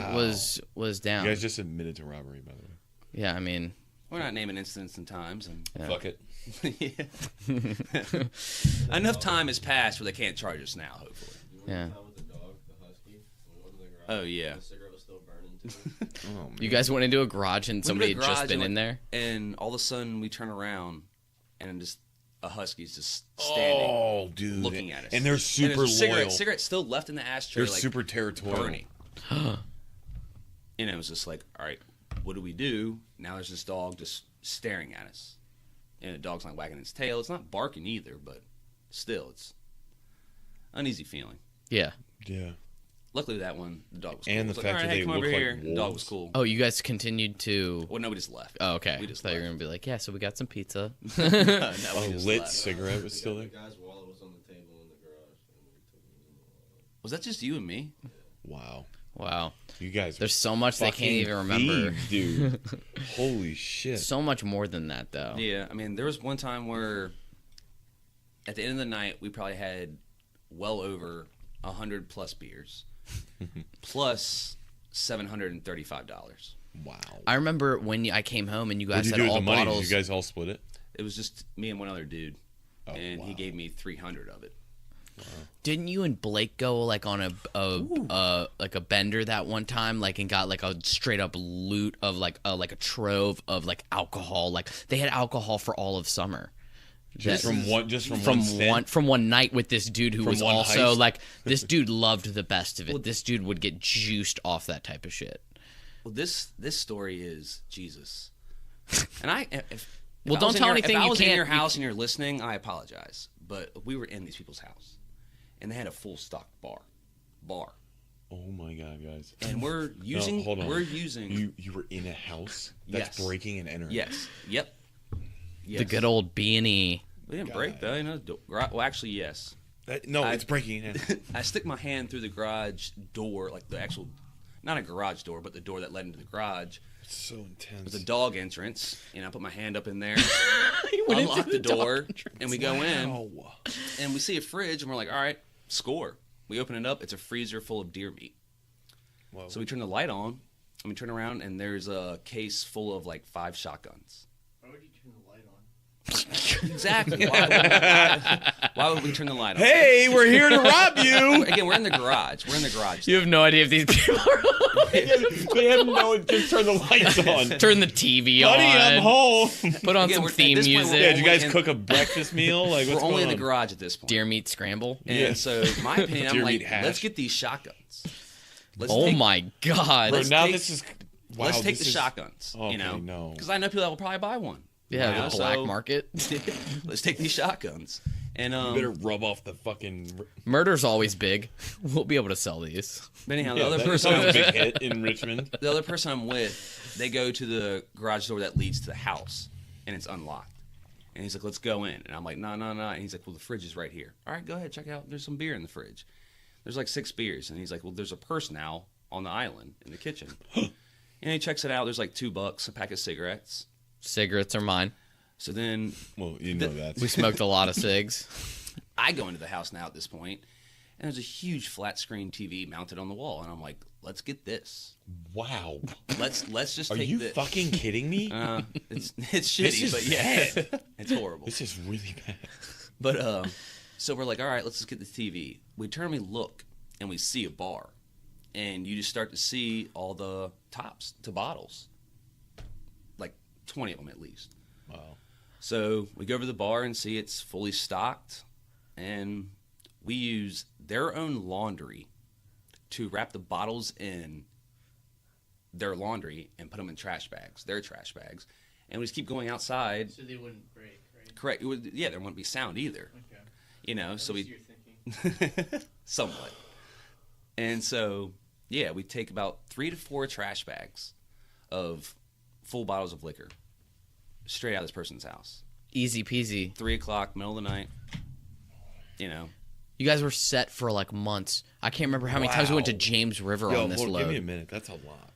was down. You guys just admitted to robbery, by the way. Yeah, I mean, We're not naming incidents and times, and Fuck it. enough time has passed where they can't charge us now. Hopefully. yeah. With the dog, the husky, when we went in the garage, Oh yeah. the cigarette was still burning too. Oh, man. You guys went into a garage and We somebody went had to just the been garage in there. And all of a sudden we turn around, and just a husky's just standing, Oh, dude. looking at us. And they're And super there's a loyal. cigarette still left in the ashtray. They're like, super territorial. burning. And it was just like, all right, what do we do? Now there's this dog just staring at us. And the dog's not wagging its tail. It's not barking either, but still, it's uneasy feeling. Yeah. Yeah. Luckily, that one, the dog was cool. And It the was fact like, all that right, they hey, come over look like here. The dog was wolves. cool. Oh, you guys continued to. Well, nobody just left. Oh, okay. We just thought you were left. gonna be like, yeah. So we got some pizza. No, we A just lit left. cigarette was still The there? guy's wallet was on the table in the garage, and we took it in the wallet. Was that just you and me? Wow. Wow. You guys There's so much they can't fucking even remember. thieves, dude. Holy shit. So much more than that, though. Yeah, I mean, there was one time where at the end of the night, we probably had well over 100 plus beers, plus $735. Wow. I remember when I came home and you What'd guys you had do with all the money? bottles. Did you guys all split it? It was just me and one other dude, Oh, and he wow. gave me 300 of it. Didn't you and Blake go like on a bender that one time, like, and got like a straight up loot of like a trove of like alcohol? Like they had alcohol for all of summer. Just from one From one night with this dude who From was one also heist? like, this dude loved the best of it. This dude would get juiced off that type of shit. Well, this story is Jesus, and if Well, I don't was in tell your- anything If I you was in can't- your house and you're listening, I apologize, but we were in these people's house, and they had a full stock bar, Oh my god, guys. and we're using hold on. we're using You were in a house that's Yes. breaking and entering. yes, yep, yes. The good old B&E. We didn't break though, you know. Well, actually, yes. No, it's breaking in. I stick my hand through the garage door, like the actual, not a garage door, but the door that led into the garage. It's so intense. With a dog entrance, and I put my hand up in there, went unlock into the the dog door, and we go in, Wow. and we see a fridge, and we're like, all right, score. We open it up, it's a freezer full of deer meat. Whoa. So we turn the light on, and we turn around, and there's a case full of like 5 shotguns. Why would you turn the light on? Exactly. Why would we turn the light on? Hey, we're here to rob you. Again, we're in the garage. You have no idea if these people are They have no. Just turn the lights on. turn the TV Buddy, on. I'm home. Put on Again, some we're- at theme this point, we're music. Yeah, did you guys in- cook a breakfast meal? Like, We're what's only going in the on? garage at this point. Deer meat scramble. And Yeah. so, my opinion, I'm Deer like, meat hash. let's get these shotguns. Let's Oh take, my god. Bro, let's now take- this is. Wow, let's take this the is- shotguns. Okay, you know, no. because I know people that will probably buy one. Yeah, You know, the black so- market. Let's take these shotguns. And You better rub off the fucking. Murder's always big. We'll be able to sell these. but anyhow, Yeah, the other that person, was a big hit in Richmond. the other person I'm with, they go to the garage door that leads to the house, and it's unlocked. And he's like, "Let's go in." And I'm like, "No, no, no." And he's like, "Well, the fridge is right here. All right, go ahead, check it out. There's some beer in the fridge. There's like 6 beers." And he's like, "Well, there's a purse now on the island in the kitchen." And he checks it out. There's like $2, a pack of cigarettes. Cigarettes are mine. So then Well, you know that. We smoked a lot of cigs. I go into the house now at this point, and there's a huge flat screen TV mounted on the wall, and I'm like, "Let's get this. Wow. Let's just Are take you this." fucking kidding me? It's This shitty, is but yeah, it's horrible. This is really bad. But so we're like, all right, let's just get the TV. We turn, we look, and we see a bar, and you just start to see all the tops to bottles, like 20 of them at least. Wow. So we go over to the bar and see it's fully stocked, and we use their own laundry to wrap the bottles in their laundry and put them in trash bags, their trash bags, and we just keep going outside. So they wouldn't break, right? Correct. It would, yeah, there wouldn't be sound either. Okay. You know, so What was we your thinking? somewhat. And so Yeah, we take about 3 to 4 trash bags of full bottles of liquor straight out of this person's house. Easy peasy. 3 o'clock, middle of the night. You know. You guys were set for like months. I can't remember how many times we went to James River on this load. Give me a minute. That's a lot.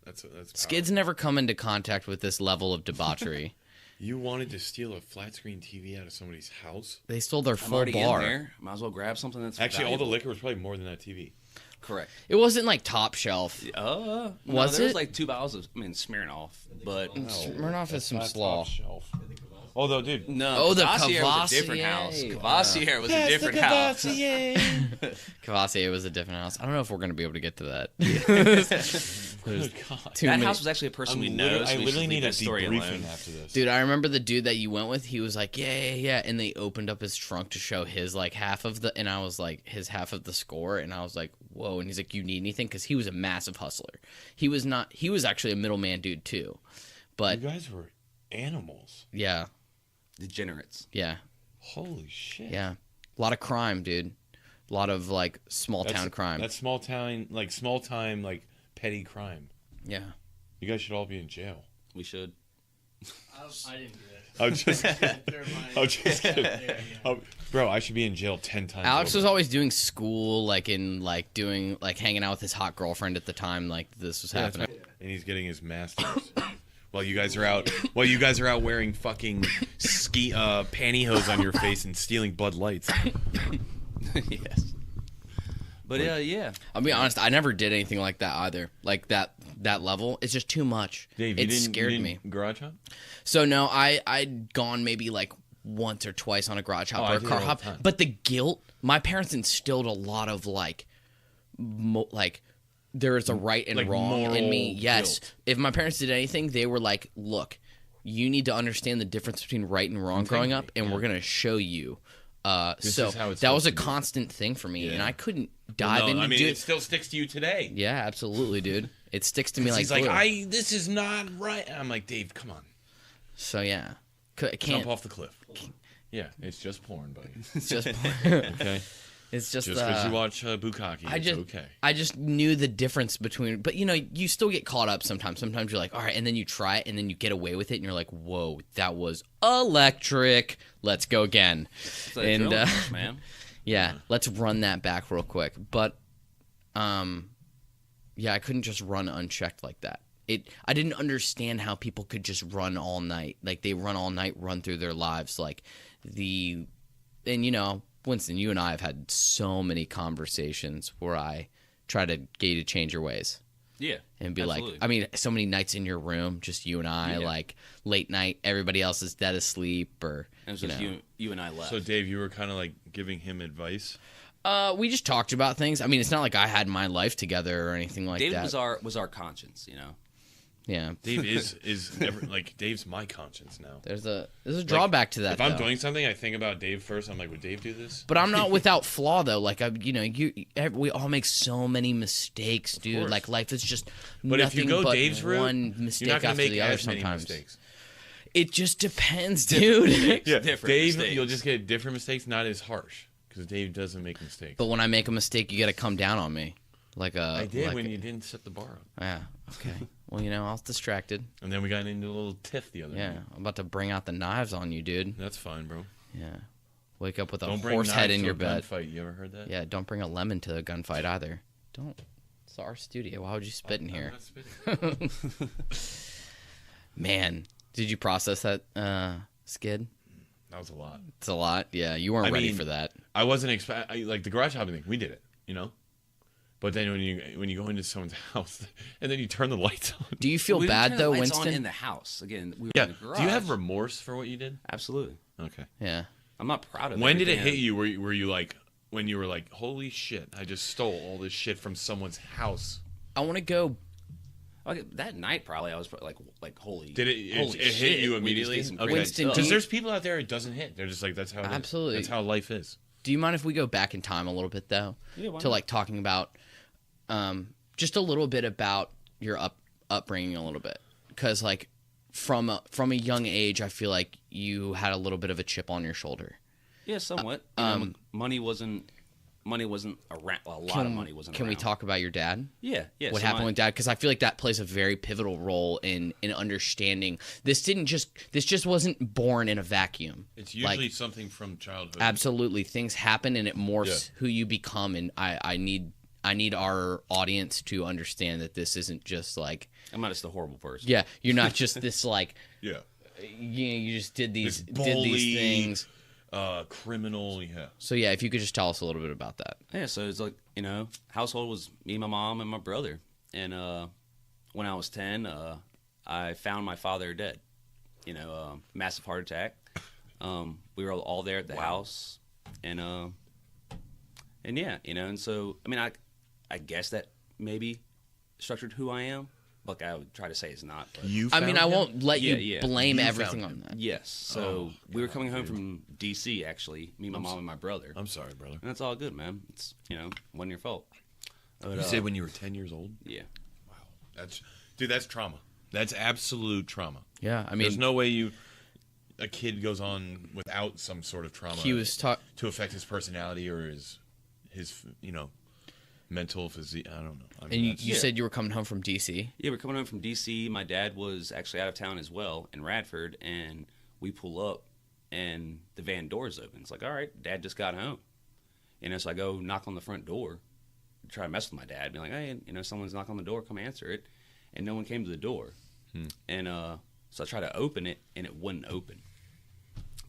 That's Skid's never come into contact with this level of debauchery. You wanted to steal a flat screen TV out of somebody's house? They stole their I'm full already bar. in there. Might as well grab something that's Actually, all the valuable. liquor was probably more than that TV. Correct. It wasn't like top shelf. No, Was there it? was like 2 bottles of, Smirnoff, but Smirnoff is some Not slaw. top shelf. Although, dude, no. Oh, the Cavassier was a different Cavassier. house. Cavassier was a different house. Cavassier was a different house. I don't know if we're going to be able to get to that. good God. Too That many- house was actually a person we know. So I we literally should leave need a that story debriefing alone. after this. Dude, I remember the dude that you went with. He was like, yeah, and they opened up his trunk to show his like half of the, and I was like, his half of the score, and I was like, whoa. And he's like, you need anything? Because he was a massive hustler. He was not. He was actually a middleman dude too, but You guys were animals. yeah, Degenerates. Holy shit. a lot of crime, dude. A lot of like small That's- town crime. That's small time, like petty crime. Yeah. You guys should all be in jail. We should. I didn't do that. I'm just kidding. They're mine. I'm just kidding. Yeah. Bro, I should be in jail 10 times. Alex over. was always doing school, like in like doing like hanging out with his hot girlfriend at the time, like this was happening. And he's getting his master's. While you guys are out wearing fucking ski pantyhose on your face and stealing Bud Lights. Yes. But yeah. I'll be honest, I never did anything like that either. Like that level, it's just too much. Dave, it scared me. Garage hop? So no, I'd gone maybe like once or twice on a garage hop I or a do car all the hop, time. but the guilt. My parents instilled a lot of like there is a right and Like wrong in me. moral Yes, guilt. if my parents did anything, they were like, "Look, you need to understand the difference between right and wrong growing up, and we're gonna show you." This So is how it's that was a supposed to be. constant thing for me, and Yeah. I couldn't dive No, into I mean, do it still sticks to you today. Yeah, absolutely, dude. It sticks to me like He's like, glue. this is not right. I'm like, Dave, come on. So yeah, can't. Jump off the cliff. Yeah, it's just porn, buddy. It's just Okay? it's just Just because you watch Bukkake, I it's just okay. I just knew the difference between, but you know, you still get caught up sometimes. Sometimes you're like, all right, and then you try it, and then you get away with it, and you're like, whoa, that was electric. Let's go again. It's like And, adrenaline rush, man. Yeah, let's run that back real quick. But, yeah, I couldn't just run unchecked like that. I didn't understand how people could just run all night. Like they run all night, run through their lives. And you know, Winston, you and I have had so many conversations where I try to get you to change your ways Yeah. and be absolutely. like, I mean, so many nights in your room, just you and I, Yeah. like late night, everybody else is dead asleep, or And it was you just know. you and I left. So, Dave, you were kind of like giving him advice. We just talked about things. I mean, it's not like I had my life together or anything like David that. was our conscience, you know. Yeah, Dave is never like Dave's my conscience now. there's a drawback to that. If I'm though. doing something, I think about Dave first. I'm like, would Dave do this? But I'm not without flaw though. Like we all make so many mistakes, dude. course. Like life is just But if nothing you go but Dave's route, one mistake you're not gonna after make the other. as many Sometimes mistakes. it just depends, dude. Yeah, Different Dave, mistakes. you'll just get different mistakes, not as harsh, because Dave doesn't make mistakes. But when I make a mistake, you got to come down on me, like a. I did like when you didn't set the bar up, Yeah. Okay. Well, you know, I was distracted. and then we got into a little tiff the other Yeah, night. I'm about to bring out the knives on you, dude. That's fine, bro. Yeah. Wake up with a Don't bring horse head knives in to your a bed. gunfight. You ever heard that? Yeah, don't bring a lemon to a gunfight either. Don't. It's our studio. Why would you spit in I'm here? not spitting. Man, did you process that, Skid? That was a lot. It's a lot. Yeah, you weren't I ready mean, for that. I wasn't expecting like the garage hopping thing. We did it, you know. But then when you go into someone's house and then you turn the lights on. Do you feel We didn't bad turn the though, lights on Winston? in the house again. We were Yeah. in the garage. Do you have remorse for what you did? Absolutely. Okay. Yeah. I'm not proud of. When did it everything hit you? Were you like when you were like, holy shit, I just stole all this shit from someone's house? I want to go. Like, that night, probably I was like holy. Did it Holy hit shit, you we just immediately? did some Okay. crazy Winston, stuff. do Because you- there's people out there it doesn't hit. They're just like, that's how it is. Absolutely. That's how life is. Do you mind if we go back in time a little bit though, Yeah, why to not? like talking about, just a little bit about your upbringing a little bit, because like from a young age, I feel like you had a little bit of a chip on your shoulder. Yeah, somewhat. You know, money wasn't money wasn't around. A lot of money wasn't. Can around. we talk about your dad? Yeah, yeah. What so happened my- with dad? Because I feel like that plays a very pivotal role in understanding. This just wasn't born in a vacuum. It's usually Like, something from childhood. absolutely, things happen and it morphs Yeah. who you become. And I need our audience to understand that this isn't just like, I'm not just a horrible person. yeah, you're not just this like, Yeah. you just did these This bully, things. Criminal, yeah. So yeah, if you could just tell us a little bit about that. Yeah, so it's like, household was me, my mom, and my brother. And when I was 10, I found my father dead. Massive heart attack. We were all there at the house. And yeah, and so, I mean, I guess that maybe structured who I am. Like, I would try to say it's not. But I mean, I won't let you Yeah, yeah. blame You everything found on that. yes. So we were coming home from D.C., actually, me, my mom, and my brother. I'm sorry, brother. And that's all good, man. It's, wasn't your fault. But, You said when you were 10 years old? yeah. That's trauma. That's absolute trauma. Yeah, I mean, There's no way a kid goes on without some sort of trauma he was taught. to affect his personality or his mental physique. I don't know. I mean, And you that's- said you were coming home from DC. Yeah, we're coming home from D.C. My dad was actually out of town as well in Radford, and we pull up, and the van door's open. It's like, all right, Dad just got home. So I go knock on the front door, try to mess with my dad, be like, hey, someone's knocking on the door, come answer it. And no one came to the door. And so I tried to open it, and it wouldn't open.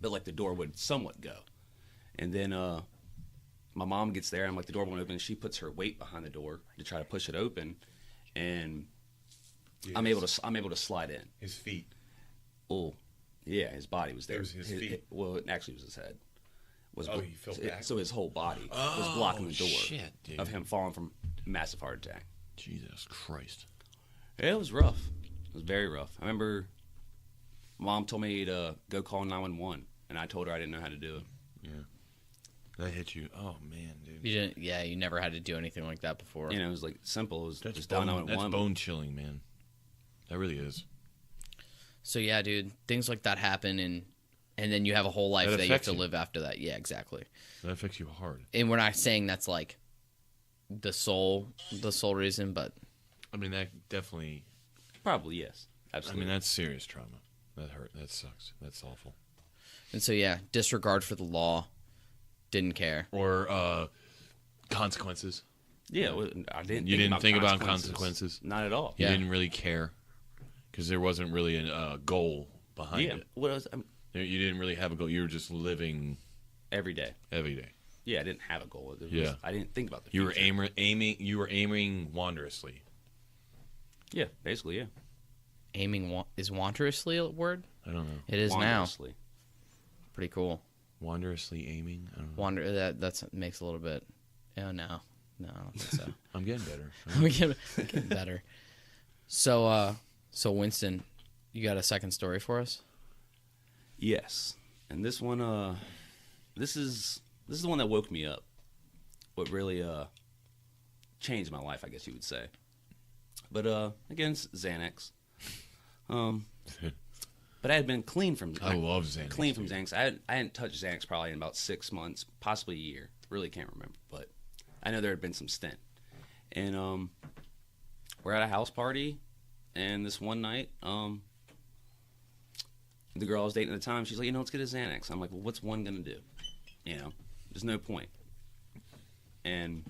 But, like, the door would somewhat go. And then my mom gets there, and I'm like, the door won't open. She puts her weight behind the door to try to push it open. And I'm able to slide in. his feet. Oh, yeah, his body was there. It was his feet. Well, it actually was his head. Oh, he fell back? So his whole body was blocking the door shit, dude. of him falling from massive heart attack. Jesus Christ. Yeah, it was rough. It was very rough. I remember Mom told me to go call 911, and I told her I didn't know how to do it. That hit you. Oh, man, dude. You didn't. Yeah, you never had to do anything like that before. It was like simple. It was That's just dial bone, 911. that's bone chilling, man. That really is. So yeah, dude, things like that happen, and then you have a whole life That that you have affects to you. live after that. Yeah, exactly. That affects you hard. And we're not saying that's like the sole reason, but I mean, that definitely. Probably, yes. I Absolutely. mean, that's serious trauma. That hurt. That sucks. That's awful. and so yeah, disregard for the law, didn't care. Or consequences. yeah, well, I didn't. You didn't think about consequences? Not at all. You Yeah. didn't really care because there wasn't really a goal behind Yeah. it. What else? I mean, You didn't really have a goal. You were just living every day. every day. Yeah, I didn't have a goal. It was- Yeah. I didn't think about the You were future. aiming. You were aiming wanderously. Yeah, basically, yeah. Aiming is wanderously a word? I don't know. It is now. Wanderously. Pretty cool. Wanderously aiming. I don't know. Wander that makes a little bit. Oh no, I don't think so. I'm getting better. We get better. So Winston, you got a second story for us? Yes, and this one, this is the one that woke me up. What really changed my life, I guess you would say. But again, it's Xanax. But I had been clean from. I love Xanax. Clean from dude. Xanax. I hadn't touched Xanax probably in about 6 months, possibly a year. Really can't remember, but I know there had been some stint. And we're at a house party, and this one night, the girl I was dating at the time, she's like, let's get a Xanax. I'm like, well, what's one gonna do? There's no point. And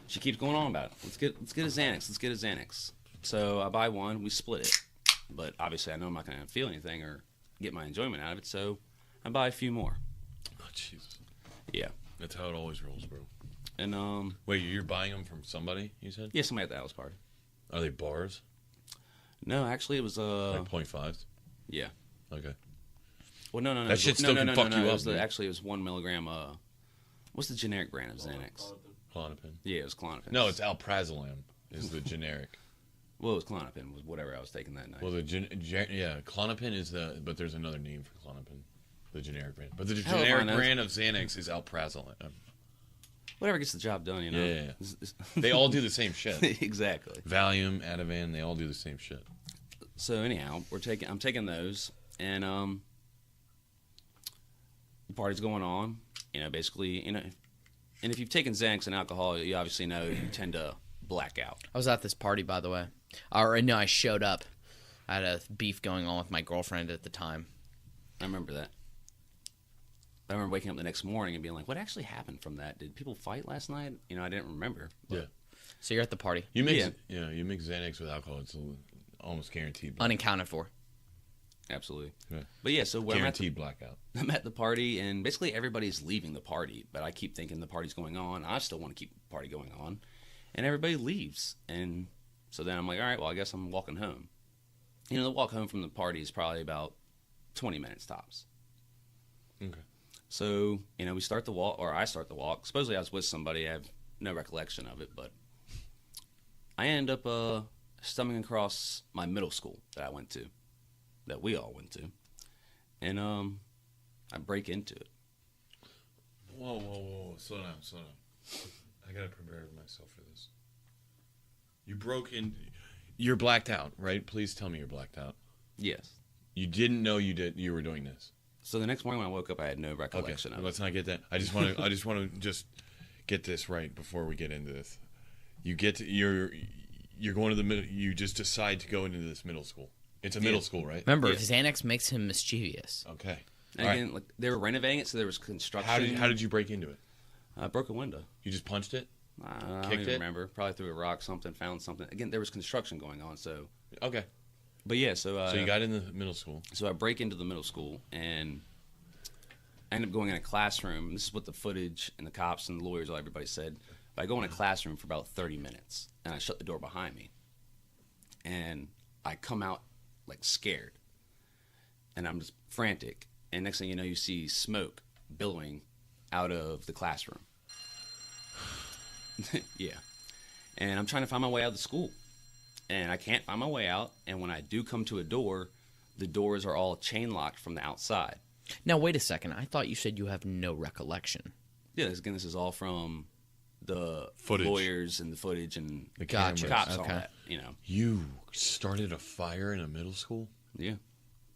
she keeps going on about it. Let's get a Xanax. Let's get a Xanax. So I buy one. We split it. But obviously, I know I'm not gonna feel anything or get my enjoyment out of it. So I buy a few more. Oh, Jesus. Yeah. That's how it always rolls, bro. And Wait, you're buying them from somebody? You said? yeah, somebody at the house party. Are they bars? No, actually, it was Like 0.5s? yeah. Okay. Well, no. That shit still can fuck you It up, was dude. actually, it was 1 milligram. What's the generic brand of Xanax? Klonopin. Yeah, it was Klonopin. No, it's alprazolam is the generic. Well, it was Klonopin. Was whatever I was taking that night. Well, Klonopin is but there's another name for Klonopin, the generic brand. But the Hell if I generic know. brand of Xanax is alprazolam. Whatever gets the job done, Yeah. It's- They all do the same shit. exactly. Valium, Ativan, they all do the same shit. So anyhow, I'm taking those, and the party's going on. Basically, And if you've taken Xanax and alcohol, you obviously know you tend to black out. I was at this party, by the way. Or no, I showed up. I had a beef going on with my girlfriend at the time. I remember that. I remember waking up the next morning and being like, what actually happened from that? Did people fight last night? You know, I didn't remember. Yeah. So you're at the party, You mix you mix Xanax with alcohol, it's almost guaranteed. unaccounted for. Absolutely. Yeah. But yeah, so when Guaranteed blackout. I'm at the party, and basically everybody's leaving the party, but I keep thinking the party's going on. I still want to keep the party going on, and everybody leaves. And so then I'm like, all right, well, I guess I'm walking home. You know, the walk home from the party is probably about 20 minutes tops. Okay. So, you know, we start the walk, or I start the walk. Supposedly I was with somebody. I have no recollection of it, but I end up stumbling across my middle school that I went to, that we all went to, and I break into it. Whoa. Slow down. I gotta prepare myself for this. You broke in. You're blacked out, right? Please tell me you're blacked out. Yes. You didn't know you were doing this. So the next morning when I woke up, I had no Okay, recollection of it. let's not get that. I just want to just get this right before we get into this. You're going to the middle. You just decide to go into this middle school. It's a middle school, right? Remember, Yeah. Xanax makes him mischievous. Okay. And All again, like they were renovating it, so there was construction. How did you break into it? I broke a window? You just punched it? I don't Kicked even it? remember. Probably threw a rock, something, found something. Again, there was construction going on, so. Okay. But yeah, so. So you got in the middle school. So I break into the middle school and I end up going in a classroom. This is what the footage and the cops and the lawyers, all everybody said. But I go in a classroom for about 30 minutes and I shut the door behind me. And I come out like scared. And I'm just frantic. And next thing you know, you see smoke billowing out of the classroom. Yeah. And I'm trying to find my way out of the school. And I can't find my way out. And when I do come to a door, the doors are all chain locked from the outside. Now, wait a second. I thought you said you have no recollection. Yeah, this is all from the Footage. lawyers and the footage and The Gotcha. cameras. cops and Okay. all that, you know. You started a fire in a middle school? Yeah.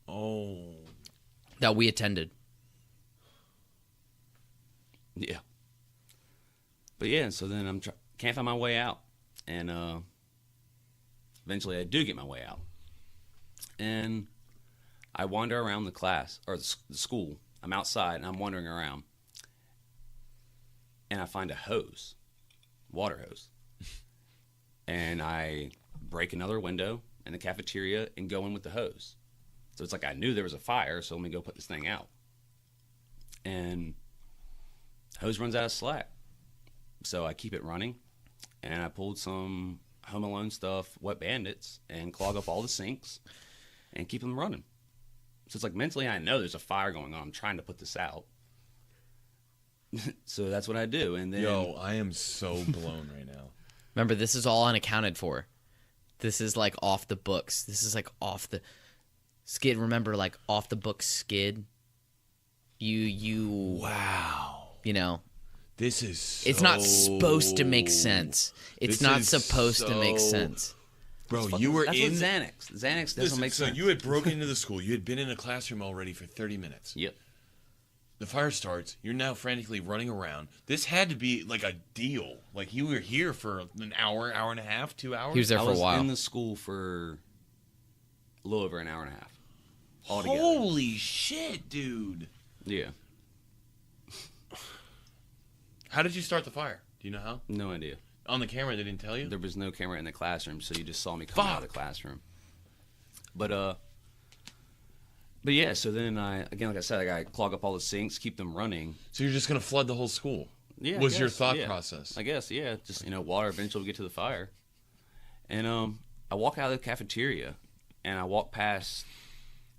Oh. That we attended. Yeah. But yeah, so then can't find my way out. And eventually I do get my way out. And I wander around the class, or the school. I'm outside and I'm wandering around. And I find a hose, water hose. And I break another window in the cafeteria and go in with the hose. So it's like I knew there was a fire, so let me go put this thing out. And hose runs out of slack. So I keep it running, and I pulled some Home Alone stuff, Wet Bandits, and clog up all the sinks and keep them running. So it's like mentally I know there's a fire going on. I'm trying to put this out. So that's what I do. And then Yo, I am so blown right now. Remember, this is all unaccounted for. This is like off the books. This is like off the skid. Remember, like off the books skid. Wow. You know, This is so... it's not supposed to make sense. It's This not is supposed to make so- sense. Bro, you were that's in... what Xanax. Xanax doesn't Listen, make so sense. you had broken into the school. You had been in a classroom already for 30 minutes. Yep. The fire starts. You're now frantically running around. This had to be like a deal. Like you were here for an hour, hour and a half, 2 hours. He was there I for a was while. in the school for a little over an hour and a half. Altogether. Holy shit, dude. Yeah. How did you start the fire? Do you know how? No idea. On the camera, they didn't tell you? There was no camera in the classroom, so you just saw me come out of the Fuck. classroom. But yeah, so then again, like I said, I clog up all the sinks, keep them running. So you're just going to flood the whole school? Yeah, I Was your guess, thought yeah. process? I guess, yeah. Just, water eventually will get to the fire. And I walk out of the cafeteria, and I walk past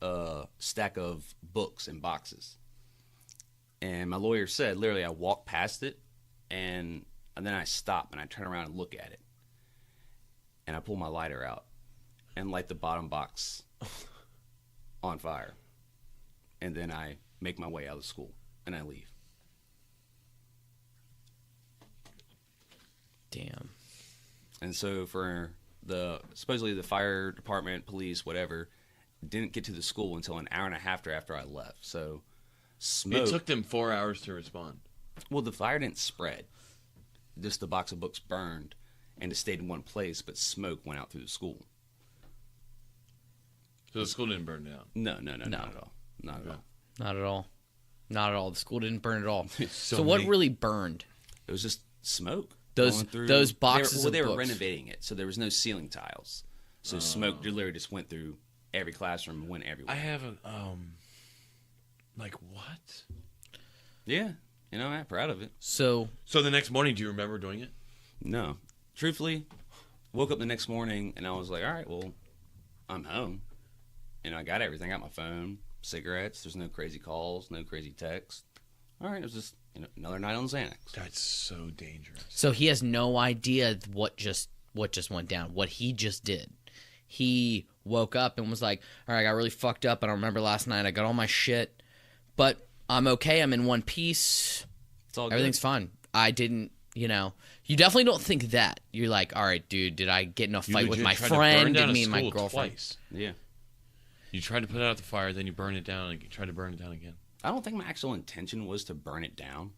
a stack of books and boxes. And my lawyer said, literally, I walk past it, and then I stop, and I turn around and look at it. And I pull my lighter out and light the bottom box on fire. And then I make my way out of school, and I leave. Damn. And so for supposedly the fire department, police, whatever, didn't get to the school until an hour and a half after I left. So smoke. It took them 4 hours to respond. Well, the fire didn't spread. Just the box of books burned, and it stayed in one place, but smoke went out through the school. So the school didn't burn down. No, not at all. Not at all. Not at all. Not at all. The school didn't burn at all. So So what many- really burned? It was just smoke. Those- going through. those boxes They were of books. renovating it, so there was no ceiling tiles. So smoke literally just went through every classroom and went everywhere. I have a like what? Yeah, I'm proud of it. So So the next morning, do you remember doing it? No, truthfully, woke up the next morning and I was like, all right, well, I'm home. I got everything. I got my phone, cigarettes. There's no crazy calls, no crazy texts. All right, it was just another night on Xanax. That's so dangerous. so he has no idea what just went down. What he just did. He woke up and was like, all right, I got really fucked up. I don't remember last night. I got all my shit, but I'm okay. I'm in one piece. It's all good. Everything's fine. I didn't, you definitely don't think that. You're like, all right, dude, did I get in a fight with legit my tried to burn friend? down Did a me and my school girlfriend? twice. Yeah. You tried to put out the fire, then you burn it down, and you tried to burn it down again. I don't think my actual intention was to burn it down.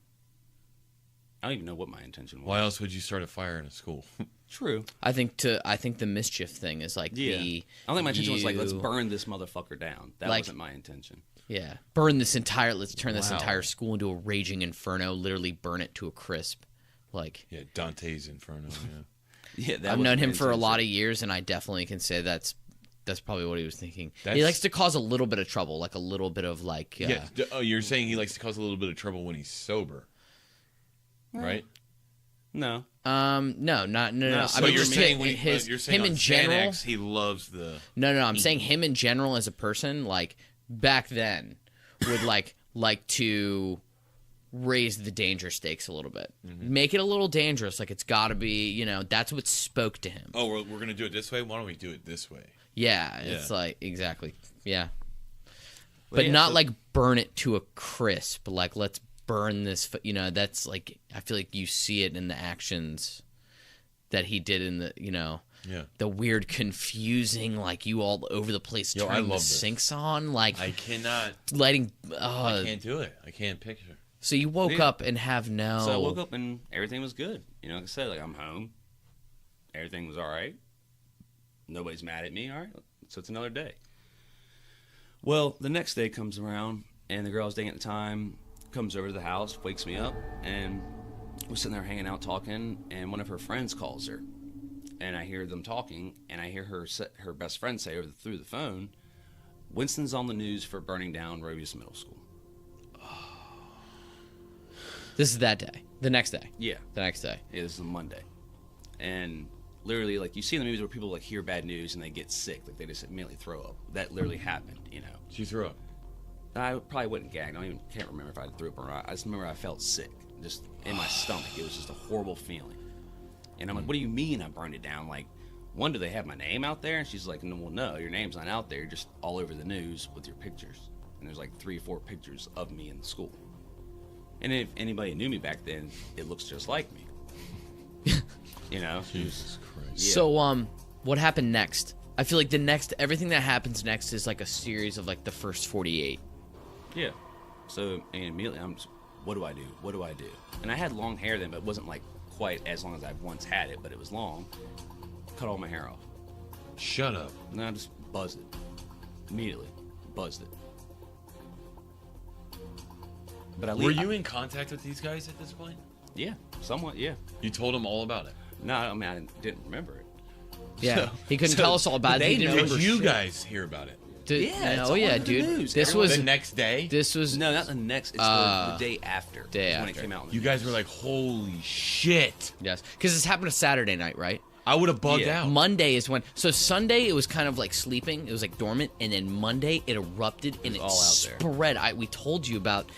I don't even know what my intention was. Why else would you start a fire in a school? True. I think the mischief thing is like Yeah. the. I don't think my intention was like, let's you- burn this motherfucker down. That Like- wasn't my intention. Yeah, burn this entire. Let's turn this Wow. entire school into a raging inferno. Literally burn it to a crisp. Like Yeah, Dante's Inferno. Yeah. Yeah, that I've wasn't known my him for a intention. lot of years, and I definitely can say that's probably what he was thinking. He That's- likes to cause a little bit of trouble, like a little bit of like. Yeah. Oh, you're saying he likes to cause a little bit of trouble when he's sober, right? No. No, no. I So mean, you're just saying him, you're saying him on in general. Xanax, he loves the. No. I'm saying him in general as a person, like back then, would like to raise the danger stakes a little bit, make it a little dangerous. Like it's got to be, that's what spoke to him. Oh, we're gonna do it this way. Why don't we do it this way? Yeah, it's like exactly, yeah. But But yeah, not so- like burn it to a crisp. Like let's burn this. That's like I feel like you see it in the actions that he did in the Yeah. the weird, confusing, like you all over the place Yo, I turning the love this. sinks on, like I cannot. lighting. I can't do it. I can't picture. So you woke Yeah. up and have no. So I woke up and everything was good. Like I said, like I'm home. Everything was all right. Nobody's mad at me. All right. So it's another day. Well, the next day comes around, and the girl I was dating at the time comes over to the house, wakes me up, and we're sitting there hanging out talking, and one of her friends calls her. And I hear them talking, and I hear her best friend say through the phone, Winston's on the news for burning down Robius Middle School. This is that day. The next day. Yeah. The next day. Yeah, this is a Monday. And literally, like, you see in the movies where people, like, hear bad news and they get sick. Like, they just immediately throw up. That literally happened, She threw up. I probably wouldn't gag. Can't remember if I threw up or not. I just remember I felt sick. Just in my stomach. It was just a horrible feeling. And I'm like, what do you mean I burned it down? Like, one, do they have my name out there? And she's like, no, well, no, your name's not out there. You're just all over the news with your pictures. And there's like 3 or 4 pictures of me in the school. And if anybody knew me back then, it looks just like me. Jesus Christ. Yeah. So what happened next? I feel like everything that happens next is like a series of like the first 48. Yeah. So and immediately I'm just, what do I do? What do I do? And I had long hair then, but it wasn't like quite as long as I've once had it, but it was long. Cut all my hair off. Shut up. And then I just buzzed it. Immediately. Buzzed it. But I Were you in contact with these guys at this point? Yeah, somewhat, yeah. You told them all about it. No, I mean, I didn't remember it. Yeah, he couldn't so- tell us all about but it. He they didn't know remember Did you shit. guys hear about it? Yeah, it's oh all yeah, over the dude. news. This Everyone- was The next day? this was No, not the next. It's the day after. day is when it after. came out. in the You news. guys were like, holy shit. yes, because this happened a Saturday night, right? I would have bugged Yeah. out. Monday is when. So Sunday it was kind of like sleeping. It was like dormant, and then Monday it erupted and it all out there. spread. We told you about.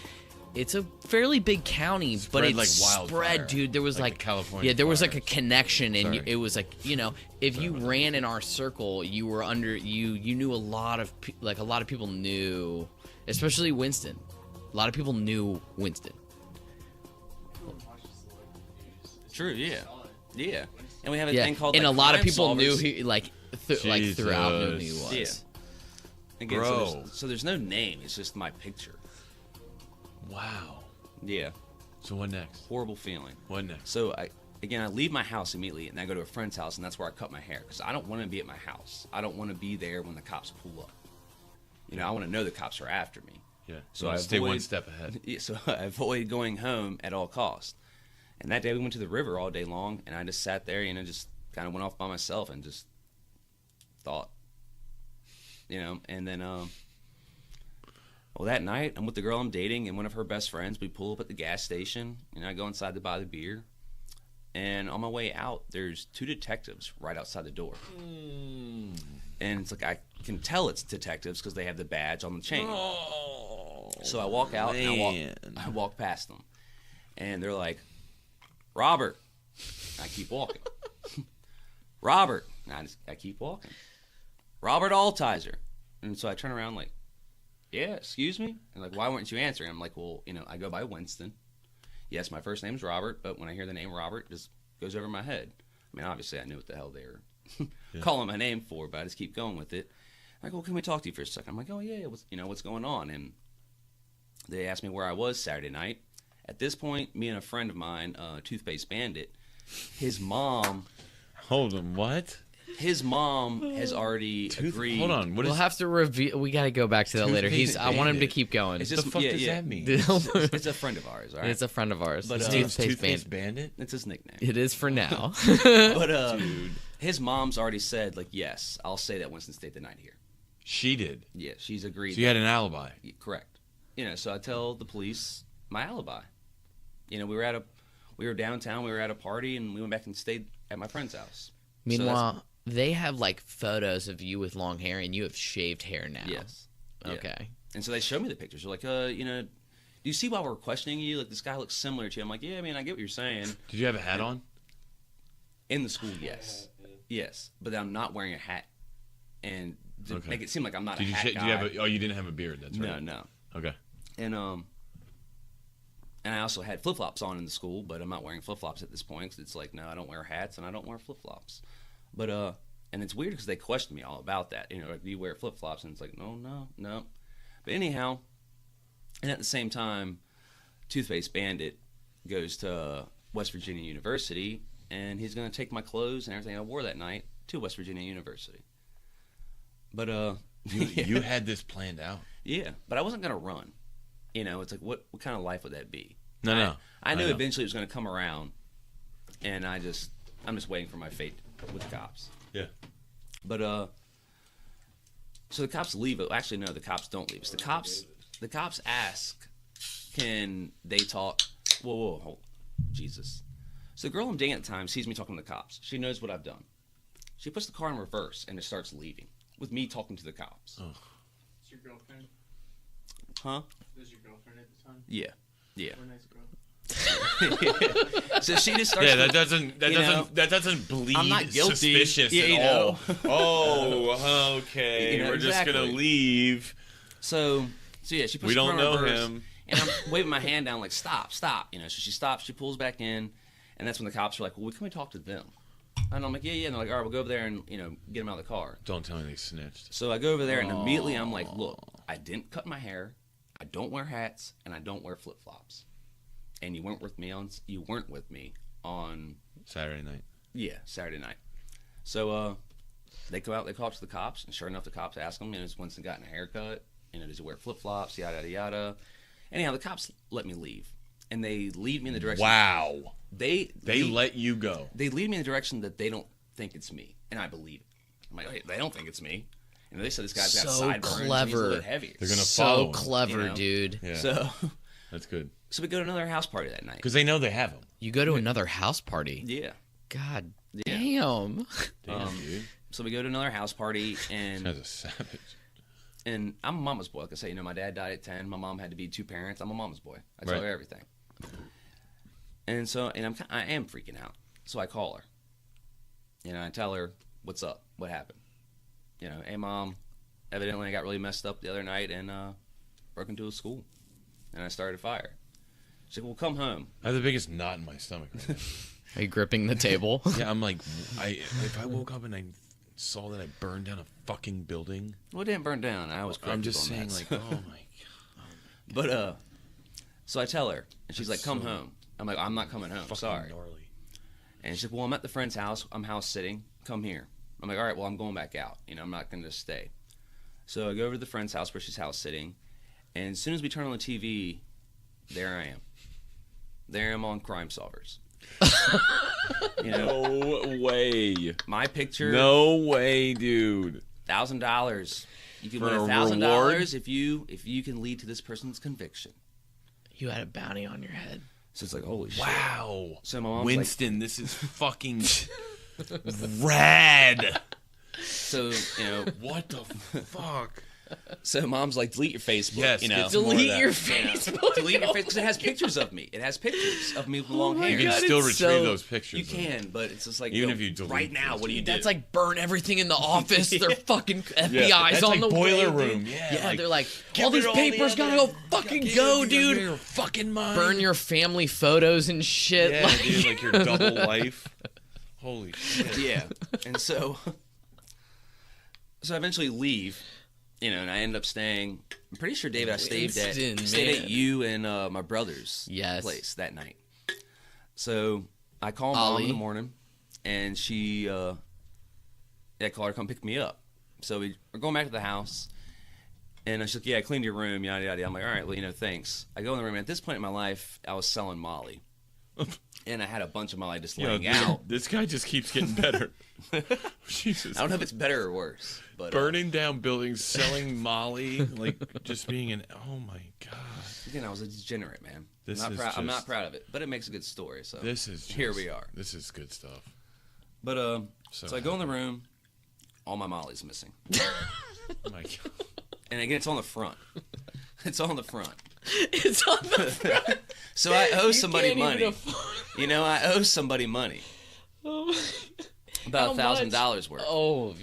It's a fairly big county, but Spread it like wildfire. spread, dude. There was Like like, the California yeah, there was like a fires. connection, and Sorry. it was like if you ran in our circle, you were under you knew a lot of a lot of people knew, especially Winston. A lot of people knew Winston. True, yeah. Yeah. And we have a Yeah, thing called and like, a lot of crime people knew solvers. he like throughout knew who he Jesus. was. Yeah. Again, Bro. so there's no name. It's just my picture. Wow. Yeah. So what next? Horrible feeling. What next? So I leave my house immediately, and I go to a friend's house, and that's where I cut my hair because I don't want to be at my house. I don't want to be there when the cops pull up. You know, I want to know the cops are after me. Yeah. So You I wanna stay one avoid- step ahead. Yeah, so I avoid going home at all costs. And that day we went to the river all day long, and I just sat there, you know, just kind of went off by myself and just thought, you know. And then, well, that night I'm with the girl I'm dating and one of her best friends. We pull up at the gas station, and I go inside to buy the beer. And on my way out, there's 2 detectives right outside the door. And it's like I can tell it's detectives because they have the badge on the chain. So I walk out and I walk past them, and they're like, "Robert," I keep walking. "Robert," and I keep walking. "Robert Altizer," and so I turn around like, "Yeah, excuse me," and like, "Why weren't you answering?" I'm like, "Well, you know, I go by Winston. Yes, my first name's Robert, but when I hear the name Robert, it just goes over my head. I mean, obviously, I knew what the hell they were calling my name for, but I just keep going with it. I go, "Can we talk to you for a second?" I'm like, "Oh yeah, what's going on?" And they asked me where I was Saturday night. At this point, me and a friend of mine, Toothpaste Bandit, his mom Hold on, what? has already agreed. Hold on, what We'll is have to review. We got to go back to that later. Toothpaste I want him to Bandit. keep going. It's What just the fuck yeah, does yeah. that mean? It's a friend of ours, all right? It's a friend of ours. But, It's Name's Toothpaste Toothpaste Bandit. Bandit? It's his nickname. It is for now. But his mom's already said, like, yes, I'll say that Winston stayed the night here. She did. Yeah, she's agreed. So you had an alibi. Correct. You know, so I tell the police my alibi. You know, we were downtown, we were at a party, and we went back and stayed at my friend's house. Meanwhile, they have like photos of you with long hair, and you have shaved hair now. Yes. Yeah. Okay. And so they showed me the pictures. They're like, you know, do you see why we're questioning you? Like, this guy looks similar to you. I'm like, yeah, I mean, I get what you're saying. Did you have a hat on? In the school, yes. Yes. But I'm not wearing a hat. And to Okay. make it seem like I'm not Did a you? hat Did you guy. have a? Oh, you didn't have a beard. That's right. No. Okay. And I also had flip-flops on in the school, but I'm not wearing flip-flops at this point because it's like, no, I don't wear hats and I don't wear flip-flops. But, and it's weird because they question me all about that. You know, like, do you wear flip-flops? And it's like, no. But anyhow, and at the same time, Toothpaste Bandit goes to West Virginia University, and he's going to take my clothes and everything I wore that night to West Virginia University. But, You had this planned out. yeah, but I wasn't going to run. You know, it's like, what kind of life would that be? No. I knew know. eventually it was going to come around, and I'm just waiting for my fate with the cops. Yeah. But so the cops leave. Actually, no, the cops don't leave. So the cops ask, can they talk? Whoa, hold, Jesus. So the girl I'm dating at the time sees me talking to the cops. She knows what I've done. She puts the car in reverse and it starts leaving with me talking to the cops. Oh. Is your girlfriend? Huh? Was your girlfriend at the time? Yeah. What a nice girl. So she just starts. Yeah, that doesn't bleed I'm not guilty. suspicious Yeah, at you all. know. Oh, okay. You know, We're just gonna exactly. leave. So yeah, she puts We the car don't in know reverse, him. and I'm waving my hand down like stop. You know, so she stops, she pulls back in, and that's when the cops are like, "Well, can we talk to them?" And I'm like, "Yeah." And they're like, "All right, we'll go over there and get them out of the car." Don't tell me they snitched. So I go over there, and immediately I'm like, "Look, I didn't cut my hair, I don't wear hats, and I don't wear flip flops, and you weren't with me on Saturday night. Saturday night." So they go out, they call up to the cops, and sure enough, the cops ask them, "Has Winston gotten a haircut? Does he wear flip flops? Yada yada yada." Anyhow, the cops let me leave, and they lead me in the direction. Wow. They Let you go. They lead me in the direction that they don't think it's me, and I believe it. I'm like, hey, they don't think it's me. And they said this guy's got So sideburns. And he's a clever. little bit heavier. They're gonna follow So him. clever, You know? dude. Yeah. So That's good. we go to another house party that night. Because they know they have him. You go to another house party. Yeah. God Yeah. damn. Damn, dude. So we go to another house party, and That's a savage. and I'm a mama's boy. Like I say, my dad died at 10. My mom had to be 2 parents. I'm a mama's boy. I tell Right. her everything. And so, I am freaking out. So I call her. I tell her, what's up? What happened? Hey, Mom, evidently I got really messed up the other night and broke into a school. And I started a fire. She's like, well, come home. I have the biggest knot in my stomach right now. Are you gripping the table? Yeah, I'm like, if I woke up and I saw that I burned down a fucking building, Well, it didn't burn down. I was corrected I'm just on saying, that. like, oh my god. But So I tell her, and she's like, "Come home." I'm like, "I'm not coming home. Sorry." Gnarly. And she's like, "Well, I'm at the friend's house. I'm house sitting. Come here." I'm like, "All right, well, I'm going back out. I'm not going to stay." So I go over to the friend's house where she's house sitting, and as soon as we turn on the TV, there I am. There I am on Crime Solvers. No way. My picture. No way, dude. $1,000. You can For win a $1,000 if you can lead to this person's conviction. You had a bounty on your head. So it's like, holy shit. Wow. So my mom's Winston, this is fucking rad. So, What the fuck? so mom's like, delete your Facebook. Yes, you get know. some more of Delete that. your Facebook. Delete your Facebook because it has pictures of me. It has pictures of me with long my hair. You can God, still it's retrieve so- those pictures. You can, but it's just like, Even yo, if you delete right now, those, what do you do? That's like burn everything in the office. They're fucking FBI's That's on like the boiler way, room. dude. Yeah, like, they're like, get all rid these of all the papers gotta evidence. go fucking Get go, it, dude. Your fucking mind. Burn your family photos and shit. Yeah, like, dude, like your double life. Holy shit. Yeah. And so I eventually leave, and I end up staying. I'm pretty sure, David, I stayed Winston, at man. you and my brother's Yes. place that night. So I call mom Ollie. in the morning, and she, I call her to come pick me up. So we're going back to the house, and she's like, "Yeah, I cleaned your room, yada yada." I'm like, "All right, well, thanks." I go in the room. And at this point in my life, I was selling Molly, and I had a bunch of Molly just Yo, laying out. this guy just keeps getting better. Jesus. I don't know if it's better or worse, but Burning down buildings, selling Molly, like just being an. Oh my god. again, I was a degenerate, man. This I'm is not just- proud of it, but it makes a good story. So This is here just- we are. This is good stuff. But So so I go in the room, all my Molly's missing, Oh my god. and again, it's on the front. It's on the front. it's on the front. So I owe somebody can't even money. afford- I owe somebody money. About How much? $1,000 worth. Oh,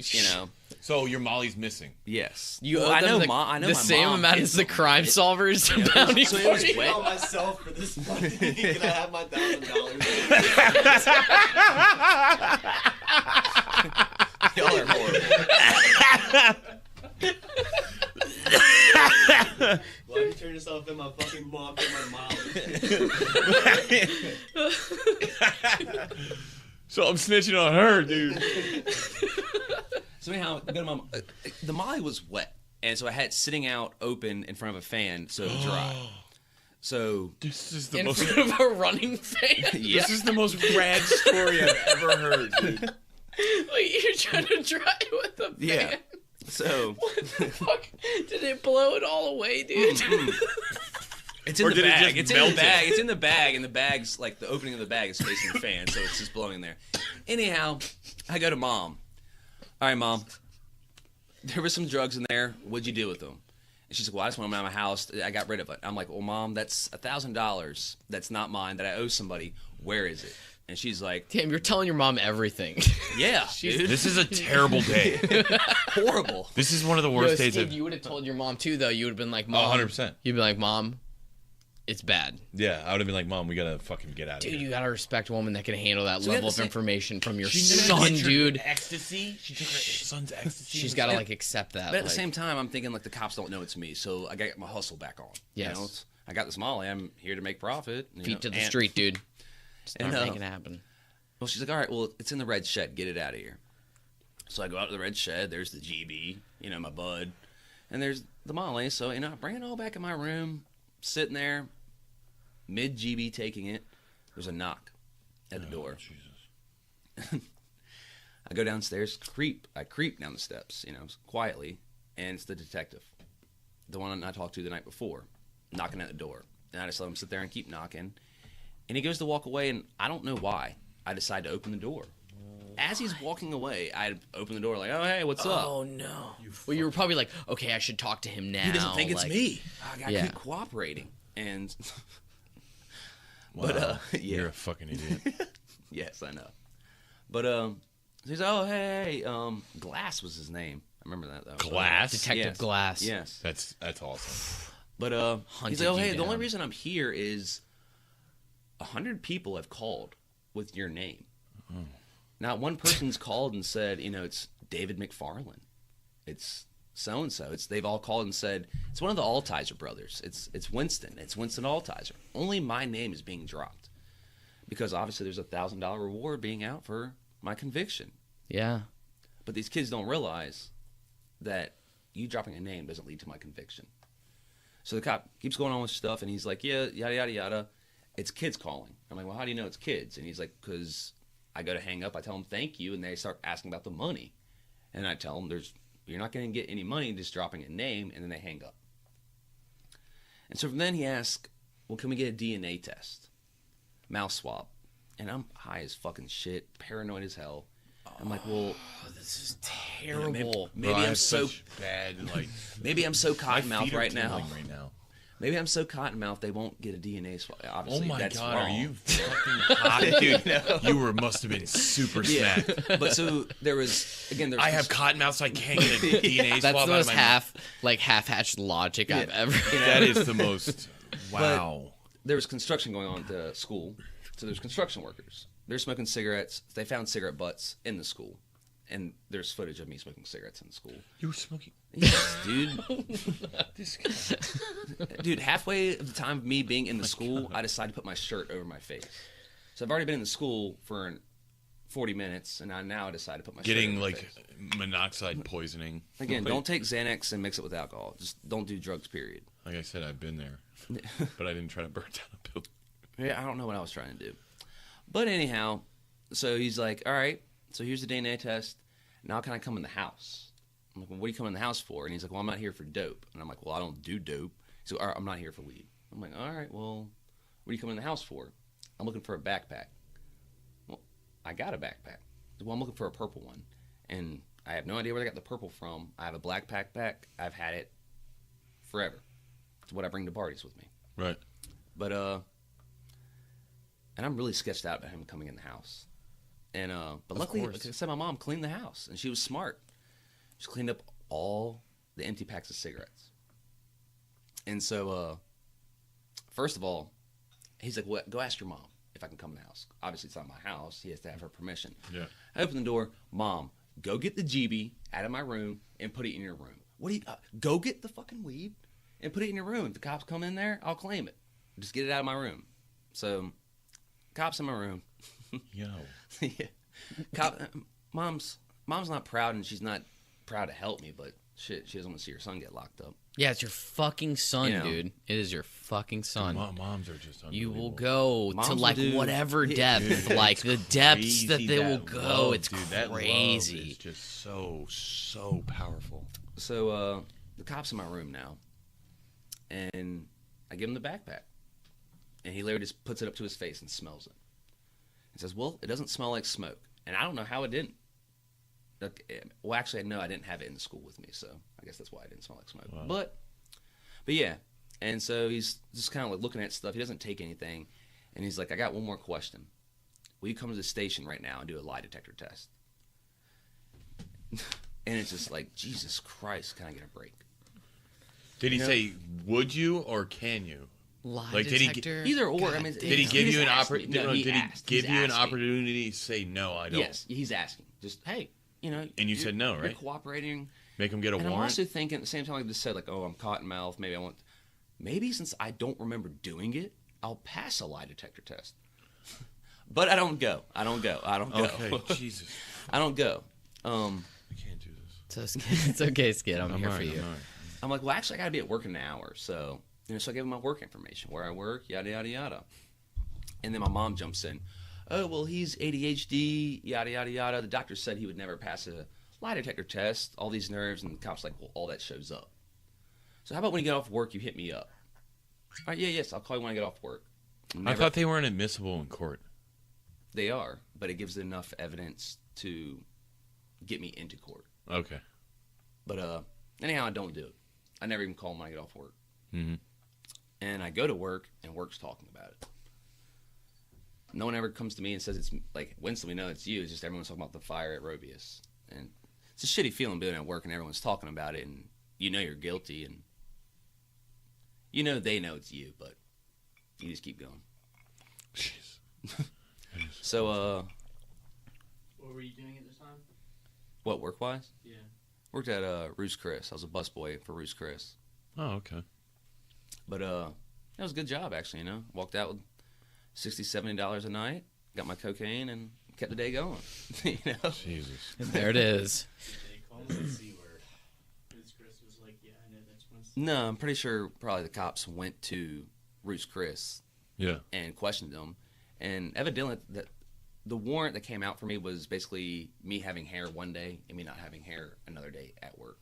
So your Molly's missing. Yes. You Well, owe I them know. the, I know the my same mom amount hid as the something. Crime Solvers bounty so it was for you. wet. myself for this money. Can I have my $1,000? Y'all are horrible. Why you turn yourself in my fucking mom and my mom? So I'm snitching on her, dude. So anyhow, I go to mom. The Molly was wet, and so I had it sitting out open in front of a fan so it would dry. So This is the In most. front of a running fan. yeah. This is the most rad story I've ever heard, dude. Wait, you're trying to dry with a fan? Yeah. So What the fuck? Did it blow it all away, dude? it's in Or the did it bag. just It's in melt the it? bag. It's in the bag, and the bag's like the opening of the bag is facing the fan, so it's just blowing in there. Anyhow, I go to mom. All right, mom. There was some drugs in there. What'd you do with them? And she's like, "Well, I just want them out of my house. I got rid of it." I'm like, "Well, mom, that's $1,000. That's not mine. That I owe somebody. Where is it?" And she's like, Damn, you're telling your mom everything. "Yeah, dude, This is a terrible day. horrible." This is one of the Yo, worst days Steve, of. you would have told your mom too, though. You would have been like, Mom. 100%. You'd be like, Mom, it's bad. Yeah, I would have been like, Mom, we gotta fucking get out of Dude, here. you gotta respect a woman that can handle that So we have level the of same- information from your She son, took her dude. Ecstasy. She took her son's ecstasy. She's gotta like accept that. But at the like- same time, I'm thinking like the cops don't know it's me, so I got my hustle back on. Yes. It's- I got this Molly. I'm here to make profit. feet to the and- street, dude. Just And, not making it happen. Well, she's like, "All right, well, it's in the red shed. Get it out of here." So I go out to the red shed. There's the GB, my bud, and there's the Molly. So I bring it all back in my room, sitting there, mid GB taking it. There's a knock at the door. Jesus. I go downstairs, I creep down the steps, quietly, and it's the detective, the one I talked to the night before, knocking at the door. And I just let him sit there and keep knocking. And he goes to walk away, and I don't know why. I decide to open the door. As he's walking away, I open the door like, "Oh, hey, what's up?" Oh no. Well, you were probably like, okay, I should talk to him now. He doesn't think it's like- me. I Yeah. keep cooperating. And, Wow. but, yeah. You're a fucking idiot. Yes, I know. But, he's like, "Oh, hey, Glass was his name." I remember that, though. Glass? Detective Yes. Glass. Yes. That's awesome. But Hunted he's like, "Oh, you hey, the only down. reason I'm here is 100 people have called with your name. Not one person's called and said, it's David McFarland. It's so and so. They've all called and said it's one of the Altizer brothers. It's Winston. It's Winston Altizer. Only my name is being dropped because obviously there's a $1,000 reward being out for my conviction. Yeah. But these kids don't realize that you dropping a name doesn't lead to my conviction. So the cop keeps going on with stuff, and he's like, yeah, yada, yada, yada. It's kids calling. I'm like, well, how do you know it's kids? And he's like, because I go to hang up, I tell them thank you, and they start asking about the money. And I tell them you're not going to get any money just dropping a name, and then they hang up. And so from then he asks, well, can we get a DNA test? Mouth swab. And I'm high as fucking shit, paranoid as hell. I'm like, well, This is terrible. maybe Bro, I I'm have so such bad like. maybe I'm so My cottonmouth feet are right now. tingling right now. Maybe I'm so cottonmouth they won't get a DNA swab. Oh Obviously, my that's god, wrong. are you fucking hot, dude? You must have been super Yeah, snapped. but so there was again. I have cottonmouth, so I can't get a DNA That's swab the out most of my mouth. half-hatched logic I've ever. That is the most. Wow. There was construction going on at the school, so there's construction workers. They're smoking cigarettes. They found cigarette butts in the school, and there's footage of me smoking cigarettes in the school. You were smoking. Yes, dude. This guy. Dude, halfway of the time of me being in the school, I decided to put my shirt over my face. So I've already been in the school for 40 minutes, and I now decide to put my Getting shirt over my like face. monoxide poisoning. Again, don't take Xanax and mix it with alcohol. Just don't do drugs, period. Like I said, I've been there, but I didn't try to burn down a building. Yeah, I don't know what I was trying to do. But anyhow, so he's like, all right, so here's the DNA test. Now can I come in the house? I'm like, well, what are you coming in the house for? And he's like, well, I'm not here for dope. And I'm like, well, I don't do dope. So all right, I'm not here for weed. I'm like, all right, well, what are you coming in the house for? I'm looking for a backpack. Well, I got a backpack. Well, I'm looking for a purple one. And I have no idea where they got the purple from. I have a black backpack. I've had it forever. It's what I bring to parties with me. Right. But and I'm really sketched out about him coming in the house. And but luckily, course. like I said, my mom cleaned the house, and she was smart. She cleaned up all the empty packs of cigarettes. And so, first of all, he's like, "What? Go ask your mom if I can come in the house." Obviously, it's not my house. He has to have her permission. Yeah. I open the door. Mom, go get the GB out of my room and put it in your room. What do you? Go get the fucking weed and put it in your room. If the cops come in there, I'll claim it. Just get it out of my room. So, cops in my room. Yo. Yeah. Mom's not proud, and she's not proud to help me, but shit, she doesn't want to see her son get locked up. Yeah, it's your fucking son, You know. dude. It is your fucking son. Moms are just You will unbelievable. go Moms to will like do- whatever Yeah, depth, dude, like it's the depths that crazy, they will that go. love, It's dude, that love crazy. is just so powerful. So the cop's in my room now, and I give him the backpack, and he literally just puts it up to his face and smells it. He says, "Well, it doesn't smell like smoke," and I don't know how it didn't. Well, actually, I know I didn't have it in the school with me, so I guess that's why it didn't smell like smoke. Wow. But yeah, and so he's just kind of like looking at stuff. He doesn't take anything, and he's like, "I got one more question. Will you come to the station right now and do a lie detector test?" And it's just like, Jesus Christ, can I get a break? Did he You know- say, would you or can you? Lie Like, did he get- detector. Either or. God I mean, damn. Did he give just you an asked me. opportunity? No, he Did he asked. give He's you an asked me. opportunity to say no? I don't. Yes, he's asking. Just, hey, you know. And you you're- said no, You're right? cooperating. Make him get a And I'm warrant. also thinking at the same time, like I just said, like, oh, I'm cottonmouth. Maybe I want. Maybe since I don't remember doing it, I'll pass a lie detector test. But I don't go. I don't go. Okay, Jesus, I don't go. I can't do this. It's okay, Skid. I'm here all for right, you. I'm all right. I'm like, well, actually, I got to be at work in an hour. So, so I gave him my work information, where I work, yada, yada, yada. And then my mom jumps in. Oh, well, he's ADHD, yada, yada, yada. The doctor said he would never pass a lie detector test, all these nerves. And the cop's like, well, all that shows up. So how about when you get off work, you hit me up? All right, yes, I'll call you when I get off work. I Never- thought they weren't admissible in court. they are, but it gives enough evidence to get me into court. Okay. But anyhow, I don't do it. I never even call them when I get off work. Mhm. And I go to work, and work's talking about it. No one ever comes to me and says it's like, Winston, we know it's you. It's just everyone's talking about the fire at Robius. And it's a shitty feeling being at work and everyone's talking about it, and you know you're guilty, and you know they know it's you, but you just keep going. Jeez. So, What were you doing at this time? what, work-wise? Yeah. Worked at Roost Chris. I was a busboy for Roost Chris. Oh, okay. But it was a good job, actually, you know. Walked out with $60, $70 a night, got my cocaine, and kept the day going, you know. Jesus. There it is. They call him the C word. Because Chris was like, yeah, I know that's one. No, I'm pretty sure probably the cops went to Roost Chris Yeah. and questioned them. And evidently, the warrant that came out for me was basically me having hair one day and me not having hair another day at work.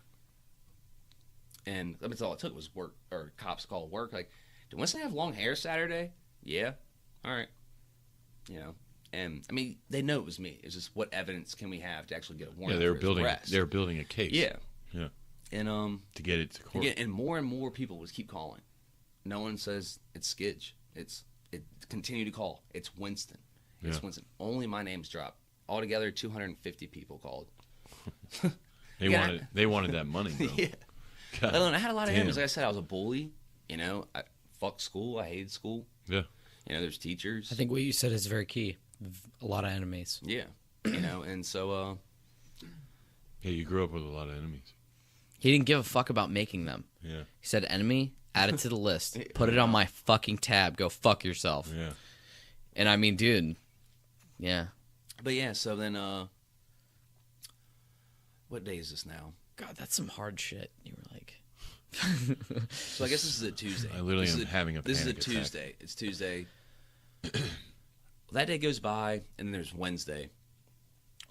And that's all it took was work, or cops call work. Like, did Winston have long hair Saturday? Yeah. All right. You know, and I mean, they know it was me. It's just what evidence can we have to actually get a warrant? Yeah, they were for his building. arrest? They were building a case. Yeah. Yeah. And To get it to court. again, and more people would keep calling. No one says it's Skidge. It continue to call. It's Winston. It's Yeah. Winston. Only my name's dropped. Altogether, 250 people called. They wanted that money, bro. Yeah. God I had a lot of damn. enemies. Like I said, I was a bully. You know, I fucked school. I hated school. Yeah. You know, there's teachers. I think what you said is very key. A lot of enemies. Yeah. You know, and so Yeah, you grew up with a lot of enemies. He didn't give a fuck about making them. Yeah. He said, enemy, add it to the list. Put it on my fucking tab. Go fuck yourself. Yeah. And I mean, dude, yeah. but yeah, so then what day is this now? God, that's some hard shit. You were like, So I guess this is a Tuesday. I literally This am is having a This is a panic attack. Tuesday. It's Tuesday. That day goes by, and then there's Wednesday.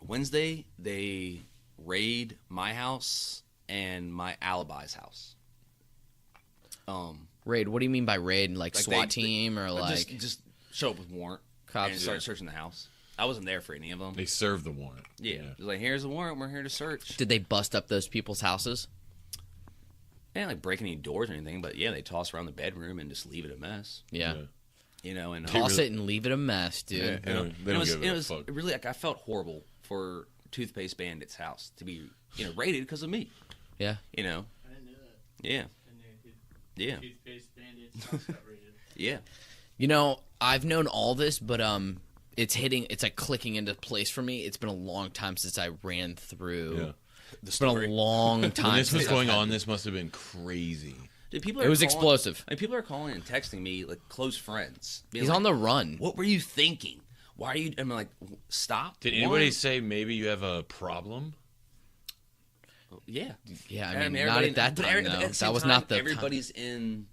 Wednesday, they raid my house and my alibi's house. raid. What do you mean by raid? Like Like SWAT they- team or like just show up with warrant cops? and start searching the house. I wasn't there for any of them. They served the warrant. Yeah, it was like, here's the warrant. We're here to search. Did they bust up those people's houses? They didn't like break any doors or anything, but yeah, they toss around the bedroom and just leave it a mess. Yeah. Yeah. You know, and Toss really- it and leave it a mess, dude. Yeah. They don't give it a was fuck. really like I felt horrible for Toothpaste Bandit's house to be raided because of me. Yeah. You know, I didn't know that. yeah, And they yeah, Toothpaste Bandits house got raided. yeah. You know, I've known all this, but it's like clicking into place for me. It's been a long time since I ran through. Yeah. It's been a long When time. this was since going I've on, had- this must have been crazy. Dude, people It are was calling- explosive. I mean, people are calling and texting me like close friends. being He's like, on the run. What were you thinking? Why are you? I'm like, stop. Did anybody One- say maybe you have a problem? Yeah. Yeah, I And mean, not everybody- at that but time, every- though. at the That same was time, not the time. Everybody's in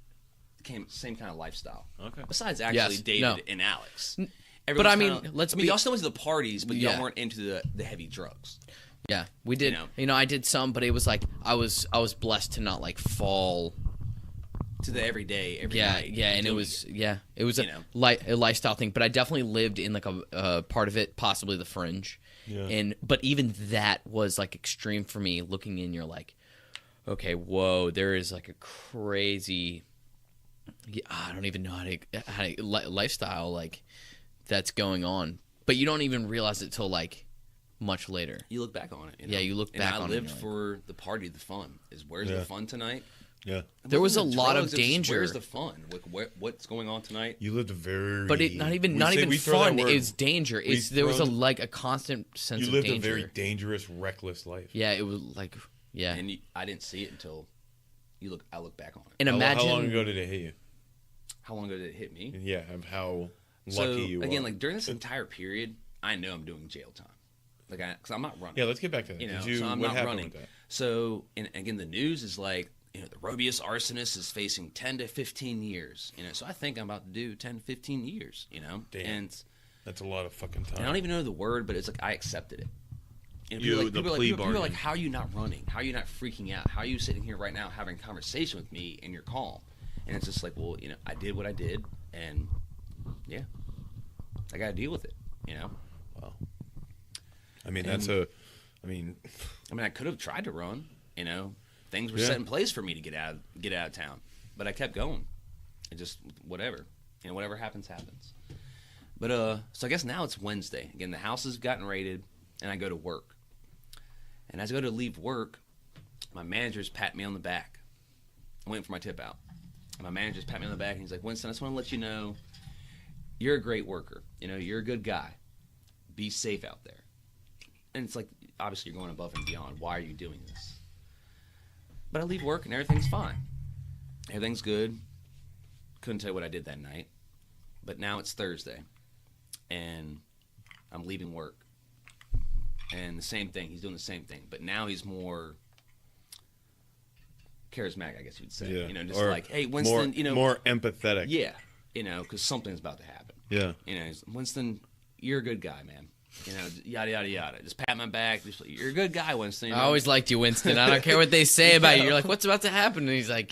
same kind of lifestyle. Okay. Besides actually Yes, David no. and Alex. But Everyone's I mean, kinda- let's I mean, be- y'all still went to the parties, but Yeah. y'all weren't into the heavy drugs. Yeah, we did. know. You know, I did some, but it was like I was blessed to not like fall. To the everyday, every Yeah, night. yeah, and it doing was it was You a, know. a lifestyle thing. But I definitely lived in like a part of it, possibly the fringe. Yeah. But even that was like extreme for me. Looking in, you're like, okay, whoa, there is like a crazy. Yeah, I don't even know how to lifestyle like that's going on, but you don't even realize it till like much later. You look back on it. Yeah, you look and back I on it, lived you're like- for the party, the fun. Is where's Yeah. the fun tonight? Yeah. There was a Wasn't the lot of drugs, it was just, danger. Where's the fun? Like, what's going on tonight? You lived a very. But it not even we throw that fun. word- It's danger. we It's there was throw- like a constant sense You of lived danger. a very dangerous, reckless life. Yeah, it was like And I didn't see it until I look back on it. And How imagine long ago did it hit you? How long ago did it hit me? And yeah, of how lucky So you again, are. like during this entire period, I know I'm doing jail time. Like, because I'm not running. Yeah, let's get back to that. You know, Did you, so I'm what not happened running. with that? So, and again, the news is like, the Robius arsonist is facing 10 to 15 years. So I think I'm about to do 10 to 15 years. Damn. And That's a lot of fucking time. I don't even know the word, but it's like I accepted it. And You- people are like, the people are like- plea people are like, bargain. how are you not running? How are you not freaking out? How are you sitting here right now having a conversation with me and you're calm? And it's just like, well, I did what I did, and yeah, I got to deal with it. Wow. I mean, I mean, I could have tried to run. Things were Yeah. set in place for me to get out of town, but I kept going. It just whatever, whatever happens, happens. But so I guess now it's Wednesday. Again, the house has gotten raided, and I go to work. And as I go to leave work, my managers pat me on the back. I'm waiting for my tip out. And my managers pat me on the back, and he's like, Winston, I just want to let you know, you're a great worker. You're a good guy. Be safe out there. And it's like, obviously, you're going above and beyond. Why are you doing this? But I leave work and everything's fine. Everything's good. Couldn't tell you what I did that night. But now it's Thursday, and I'm leaving work. And the same thing. He's doing the same thing. But now he's more charismatic, I guess you would say. Yeah. You know, just Or like, hey, Winston, more empathetic. Yeah. You know, because something's about to happen. Yeah. You know, Winston, you're a good guy, man. You know, yada, yada, yada. Just pat my back. Just, you're a good guy, Winston. You know? I always liked you, Winston. I don't care what they say about you. You're like, what's about to happen? And he's like,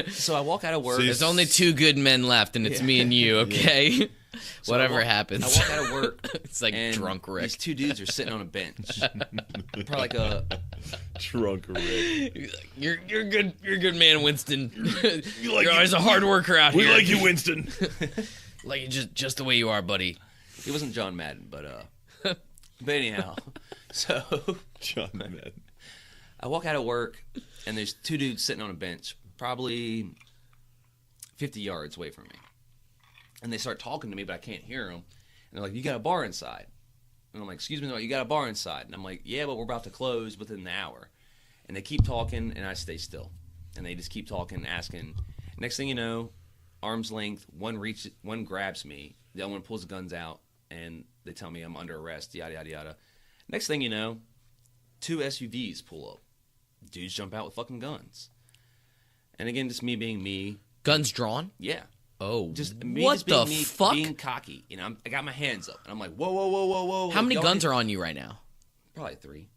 So I walk out of work. See, there's only 2 good men left, and it's me and you, okay? So Whatever I walk happens. out of work. It's like and drunk Rick. These 2 dudes are sitting on a bench. Probably like a Drunk Rick. He's like, you're good. You're a good man, Winston. You're always a hard worker out here. you, Winston. Like you just the way you are, buddy. He wasn't John Madden, but anyhow. So John Madden. I walk out of work, and there's 2 dudes sitting on a bench, probably 50 yards away from me. And they start talking to me, but I can't hear them. And they're like, "You got a bar inside?" And I'm like, "Excuse me, no, you got a bar inside?" And I'm like, "Yeah, but we're about to close within the hour." And they keep talking, and I stay still. And they just keep talking, asking. Next thing you know, arm's length, one grabs me, the other one pulls the guns out, and they tell me I'm under arrest, yada, yada, yada. Next thing you know, 2 SUVs pull up. Dudes jump out with fucking guns. And again, just me being me. Guns drawn? Yeah. Oh, Just me what just being the me, fuck? being cocky. You know, I got my hands up, and I'm like, whoa, whoa, whoa, whoa, whoa. How many guns are on you right now? Probably 3.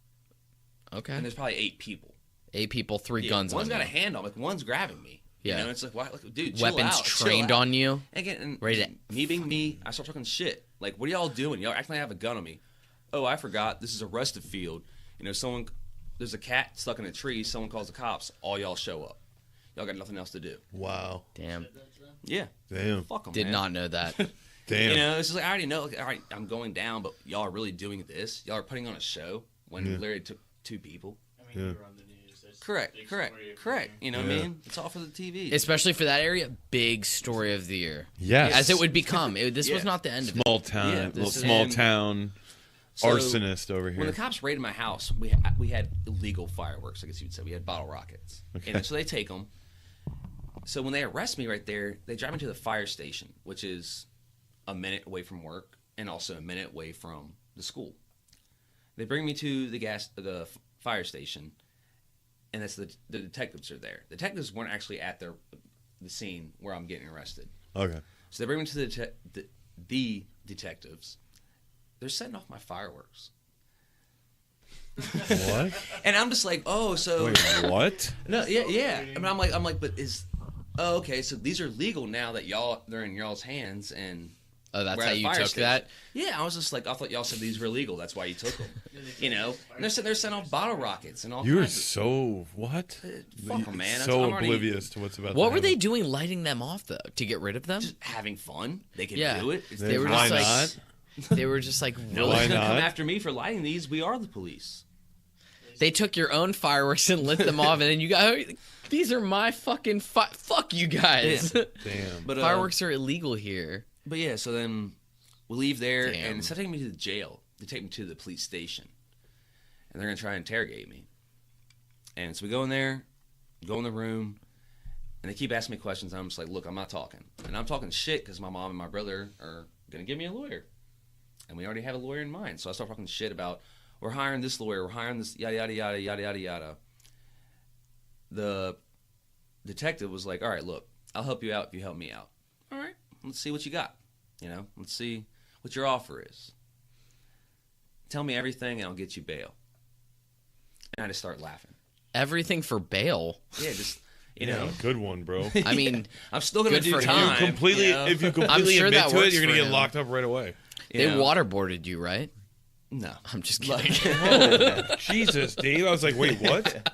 Okay. And there's probably 8 people. 8 people, 3 Yeah, guns on One's got you. a hand on me. One's grabbing me. Yeah. You know, it's like, why, dude, chill Weapons out, trained chill out. on you. And again, and Ready to- me being me, I start talking shit. Like, what are y'all doing? Y'all acting like I have a gun on me. Oh, I forgot. This is a rested field. You know, there's a cat stuck in a tree. Someone calls the cops. All y'all show up. Y'all got nothing else to do. Wow. Damn. Yeah. Damn. Fuck them, Did man. not know that. Damn. You know, it's just like, I already know, like, all right, I'm going down, but y'all are really doing this. Y'all are putting on a show when Yeah. Larry took 2 people. I mean, Yeah. you were on the news. That's Correct, the big correct, story of correct. the You know Yeah. what I mean? It's all for the TV. Especially for that area, big story of the year. Yes. As it would become. This was Yeah. not the end of it. Small town. Yeah, little this is- small and- town So, arsonist over here. When the cops raided my house, we had illegal fireworks, I guess you would say. We had bottle rockets. Okay. And so they take them. So when they arrest me right there, they drive me to the fire station, which is a minute away from work and also a minute away from the school. They bring me to the fire station, and that's the detectives are there. The detectives weren't actually at the scene where I'm getting arrested. Okay. So they bring me to the detectives. They're setting off my fireworks. What? And I'm just like, oh, so Wait, what? no, yeah. I mean, I'm like, but okay, so these are legal now that they're in y'all's hands, and Oh, that's we're how at a you fire took station. that? Yeah, I was just like, I thought y'all said these were illegal, that's why you took them, you know. And they're sitting off bottle rockets and all. You were kinds so what? fuck 'em, man. So I'm already oblivious to what's about. What to were they happen. doing lighting them off, though? To get rid of them? just having fun. They can Yeah. do it. They were Why just like, not? they were just like, No Why one's gonna come not? after me for lighting these. We are the police. they took your own fireworks and lit them off, and then you got, these are my fucking, fuck you guys. Yeah. Damn. But Fireworks are illegal here. But yeah, so then we leave there, Damn. and instead of taking me to the jail, they take me to the police station, and they're gonna try and interrogate me. And so we go in there, go in the room, and they keep asking me questions. And I'm just like, look, I'm not talking, and I'm talking shit because my mom and my brother are gonna give me a lawyer, and we already have a lawyer in mind. So I start talking shit about we're hiring this lawyer, we're hiring this yada yada yada yada yada yada. The detective was like, all right, look, I'll help you out if you help me out. All right, let's see what you got. You know, let's see what your offer is. Tell me everything and I'll get you bail. And I just start laughing. Everything for bail. Yeah, just, you Yeah, know. good one, bro. I mean, I'm still going to Good do for him. time. completely, you know? if you completely sure admit that to it, works you're gonna for get him. locked up right away. You they know? waterboarded you, right? No. I'm just kidding. Oh, Jesus, Dave. I was like, wait, what?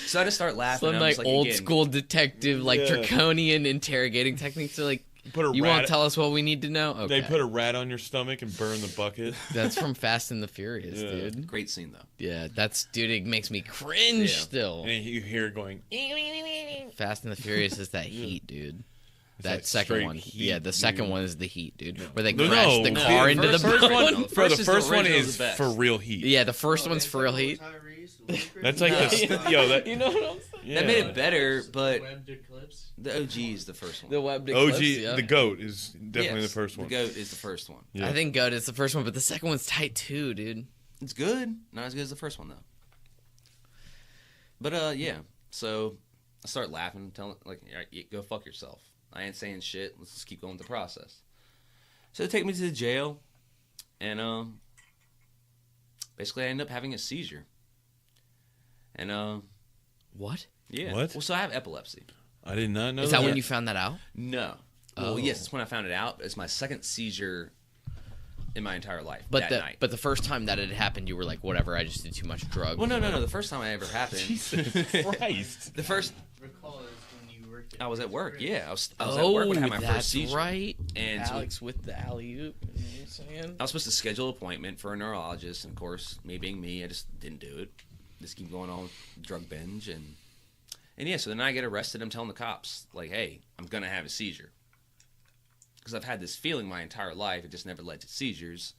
So I just start laughing. Some and I'm like just old again, school detective, like Yeah. draconian interrogating techniques. They're like, Put a you rat. won't tell us what we need to know? Okay. They put a rat on your stomach and burn the bucket. That's from Fast and the Furious, Yeah. dude. Great scene, though. Yeah, dude, it makes me cringe Yeah. still. And you hear it going. Fast and the Furious is that heat, dude. That second straight one. heat, Yeah, the second dude. one is the heat, dude. Where they No, crash no, the no, car the into the first bone. one- No, Bro, the the first one original is the best. for real heat. Yeah, the first one's for real heat. That's like the yo. That, You know what I'm saying? yeah. That made it better, The but webbed eclipse. the OG is the first one. The webbed OG, eclipse, yeah. the goat is definitely Yes, the first one. The GOAT is the first one. Yeah. I think Goat is the first one, but the second one's tight too, dude. It's good. Not as good as the first one though. But yeah. So I start laughing, telling like, "All right, go fuck yourself. I ain't saying shit. Let's just keep going with the process." So they take me to the jail, and basically I end up having a seizure. And What? yeah. What? Well, so I have epilepsy. I did not know. Is that when you found that out? No. Oh. Well, yes, it's when I found it out. It's my second seizure in my entire life. But that night. but the first time that it happened, you were like, whatever. I just did too much drugs. Well, no. The first time it ever happened. Jesus Christ. The first. Recall is when you worked. I was at work. Yeah, I was Oh, at work when I had my that's first seizure. right. And so Alex with the alley oop. You know what I'm saying? I was supposed to schedule an appointment for a neurologist, and of course, me being me, I just didn't do it. Just keep going on with drug binge, and yeah. So then I get arrested. I'm telling the cops like, "Hey, I'm gonna have a seizure," because I've had this feeling my entire life. It just never led to seizures.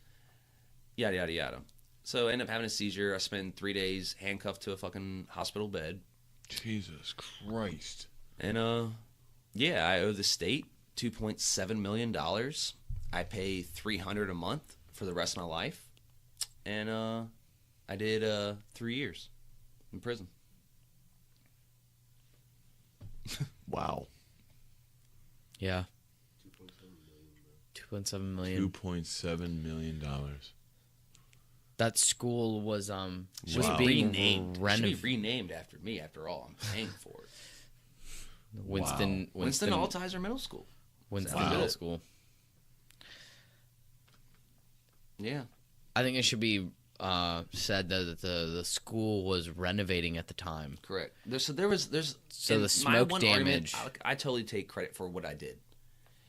Yada yada yada. So I end up having a seizure. I spend 3 days handcuffed to a fucking hospital bed, Jesus Christ. and yeah, I owe the state $2.7 million. I pay $300 a month for the rest of my life, and I did 3 years in prison. Wow. Yeah. 2.7 million. $2.7 million. That school was Wow. being Renamed. It should be renovated. renamed after me. After all, I'm paying for it. Winston Altizer Middle School. Winston Wow. Middle School. Yeah. I think it should be said that the school was renovating at the time. Correct. There's and the my smoke one argument, damage. I totally take credit for what I did,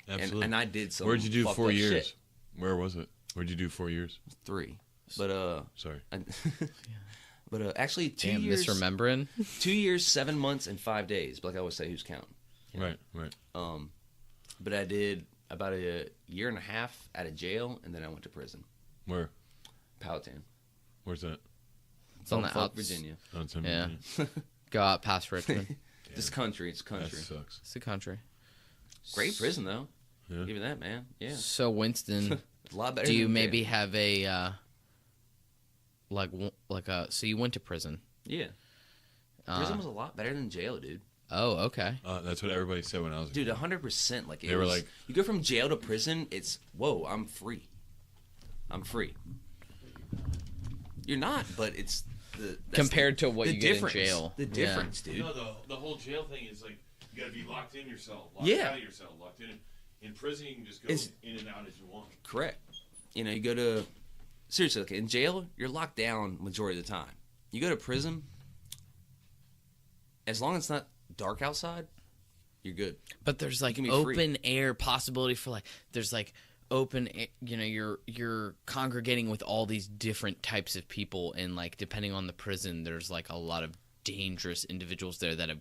Absolutely. and I did some. Where'd you do fucked 4 up years? shit. Where was it? Where'd you do 4 years? 3, but Sorry. but actually 2 Damn, years. misremembering. 2 years, 7 months, and 5 days. But like I always say, who's counting? Right. But I did about a year and a half out of jail, and then I went to prison. Where? Powhatan, Where's that? It's on the Norfolk, outs. Virginia. Oh, it's in Yeah. Virginia. Go out past Richmond. This country, it's That country. sucks. It's the country. Great prison though. Yeah. Give you that, man. Yeah, So Winston, a lot better. do you than maybe jail. have a so you went to prison? Yeah, Uh, prison was a lot better than jail, dude. Oh, okay. That's what everybody said when I was a Dude, kid. 100%. Like it They were was- like- you go from jail to prison. It's whoa, I'm free. I'm free. You're not, but it's that's Compared to what the you get in difference. jail. The Yeah. difference, dude. the whole jail thing is like you got to be locked in your cell, Yeah. out of your cell, locked in. In prison, you can just go It's- in and out as you want. Correct. You know, you go to seriously. Okay, in jail, you're locked down majority of the time. You go to prison. As long as it's not dark outside, you're good. But there's like can be open air possibility for like there's like open you know you're congregating with all these different types of people, and like depending on the prison there's like a lot of dangerous individuals there that have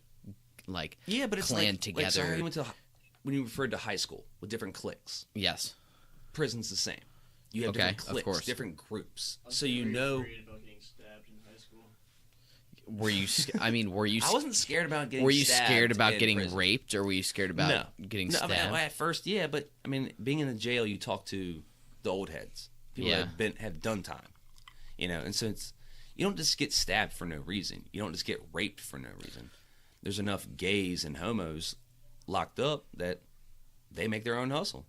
like Yeah, but it's clan like, together. so how you went to when you referred to high school with different cliques. Yes. Prison's the same. You have Okay, different of cliques, course. different groups. I was So you very know. worried about getting stabbed in high school. Were you I mean were you I wasn't scared about getting. were you stabbed scared about in getting prison. raped, or were you scared about getting No, I stabbed? mean, at first, yeah, but I mean, being in the jail, you talk to the old heads, people Yeah. that have done time, you know, and so it's you don't just get stabbed for no reason. You don't just get raped for no reason. There's enough gays and homos locked up that they make their own hustle.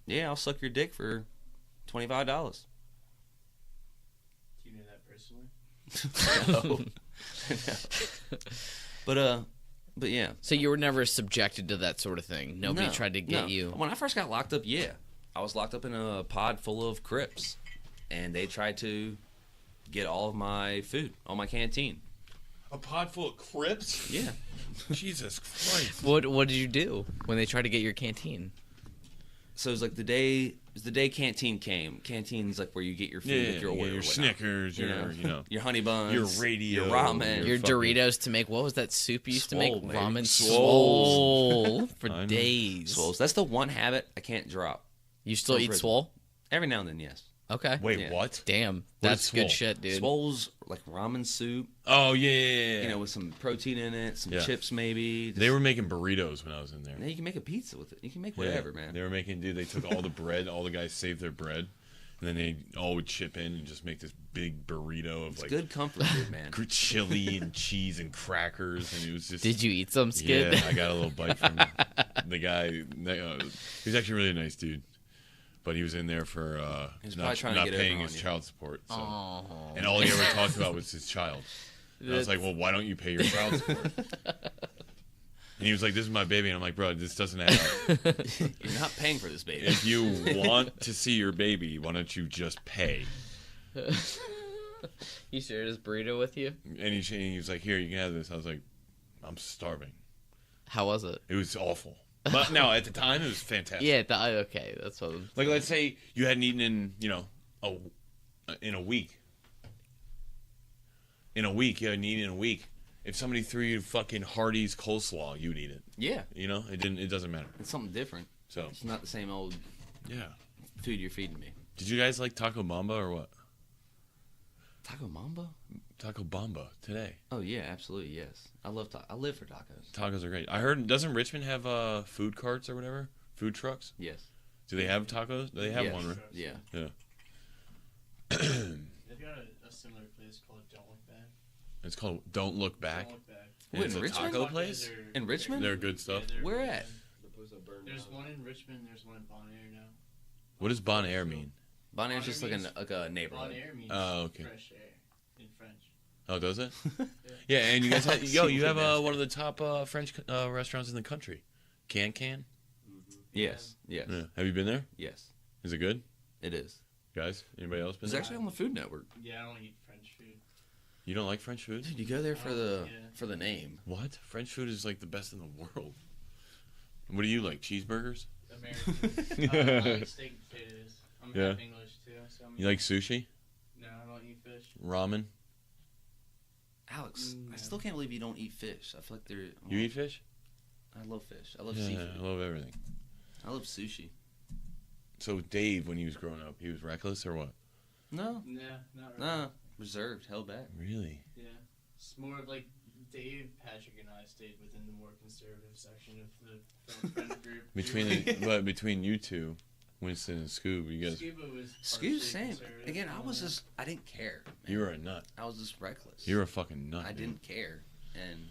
Yeah, I'll suck your dick for $25. Do you know that personally? No. But yeah. So you were never subjected to that sort of thing. Nobody No, tried to get no. you. When I first got locked up, yeah, I was locked up in a pod full of Crips, and they tried to get all of my food, all my canteen. A pod full of Crips? Yeah, Jesus Christ. What did you do when they tried to get your canteen? So it was like the day Canteen came. Canteen's like where you get your food if you're away. your Snickers, your honey buns, your radio, your ramen, Your fucking- Doritos to make, what was that soup you used to make? Swole, baby. Ramen Swole. swole for I know. days. Swoles. That's the one habit I can't drop. You still From eat prison. swole? Every now and then, yes. Okay. Wait, Yeah. what? Damn. What That's is good swole? shit, dude. Swoles like ramen soup, Oh yeah. you know, with some protein in it, some Yeah. chips maybe. They were making burritos when I was in there. Yeah, you can make a pizza with it. You can make Yeah. whatever, man. They were making, dude. They took all the bread. All the guys saved their bread, and then they all would chip in and just make this big burrito of It's like good comfort food, man. chili and cheese and crackers, and it was just. Did you eat some, Skid? Yeah, I got a little bite from the guy. He was actually a really nice dude, but he was in there for was probably not, trying to not get paying over his on you. child support. So. Oh. And all he ever talked about was his child. And I was like, well, why don't you pay your child support? And he was like, this is my baby. And I'm like, bro, this doesn't add up. You're not paying for this baby. If you want to see your baby, why don't you just pay? He shared his burrito with you? And he was like, here, you can have this. I was like, I'm starving. How was it? It was awful. But no, at the time, it was fantastic. Yeah, okay. That's what I'm... Like, let's say you hadn't eaten in, in a week. In a week, you hadn't eaten in a week. If somebody threw you fucking Hardee's coleslaw, you'd eat it. Yeah, It doesn't matter. it's something different. So, It's not the same old yeah. food you're feeding me. Did you guys like Taco Bamba or what? Taco Mamba? Taco Bamba today. Oh yeah, absolutely yes. I live for tacos. Tacos are great. I heard, doesn't Richmond have food carts or whatever? Food trucks? Yes. Do they have tacos? They have Yes. one, right? Yeah. Yeah. They've got a similar place called Don't Look Back. It's called Don't Look Back. Don't Look Back. And Wait, it's in a Richmond? taco place? In Richmond? They're good stuff. Where at? There's one in Richmond. There's one in Bon Air now. What does Bon Air mean? Bon Air's just like means- a Bon neighborhood. Air means Oh, okay. fresh air in French. Oh, does it? Yeah, and you guys have, you have Super one of the top French restaurants in the country. Can? Yes. Yes. Yeah. Have you been there? Yes. Is it good? It is. Guys, anybody else been It's there? actually on the Food Network. Yeah, I don't eat French food. You don't like French food? Dude, you go there for the Yeah. for the name. What? French food is like the best in the world. What do you like? Cheeseburgers? American. I like steak and potatoes. I'm Yeah. half English too, so I'm You like sushi? No, I don't eat fish. Ramen? Alex, I No. still can't believe you don't eat fish. I feel like they're. You eat fish? I love fish. I love Yeah, seafood. I love everything. I love sushi. So Dave, when he was growing up, he was reckless or what? No, Nah, not really. no, reserved, held back. Really? Yeah, it's more of like Dave, Patrick, and I stayed within the more conservative section of the friend group. Between you two, Winston and Scoob, you guys, Scuba was Scoob, partially same. conservative. Again, I didn't care. Man. you were a nut. I was just reckless. You were a fucking nut. I dude. didn't care, and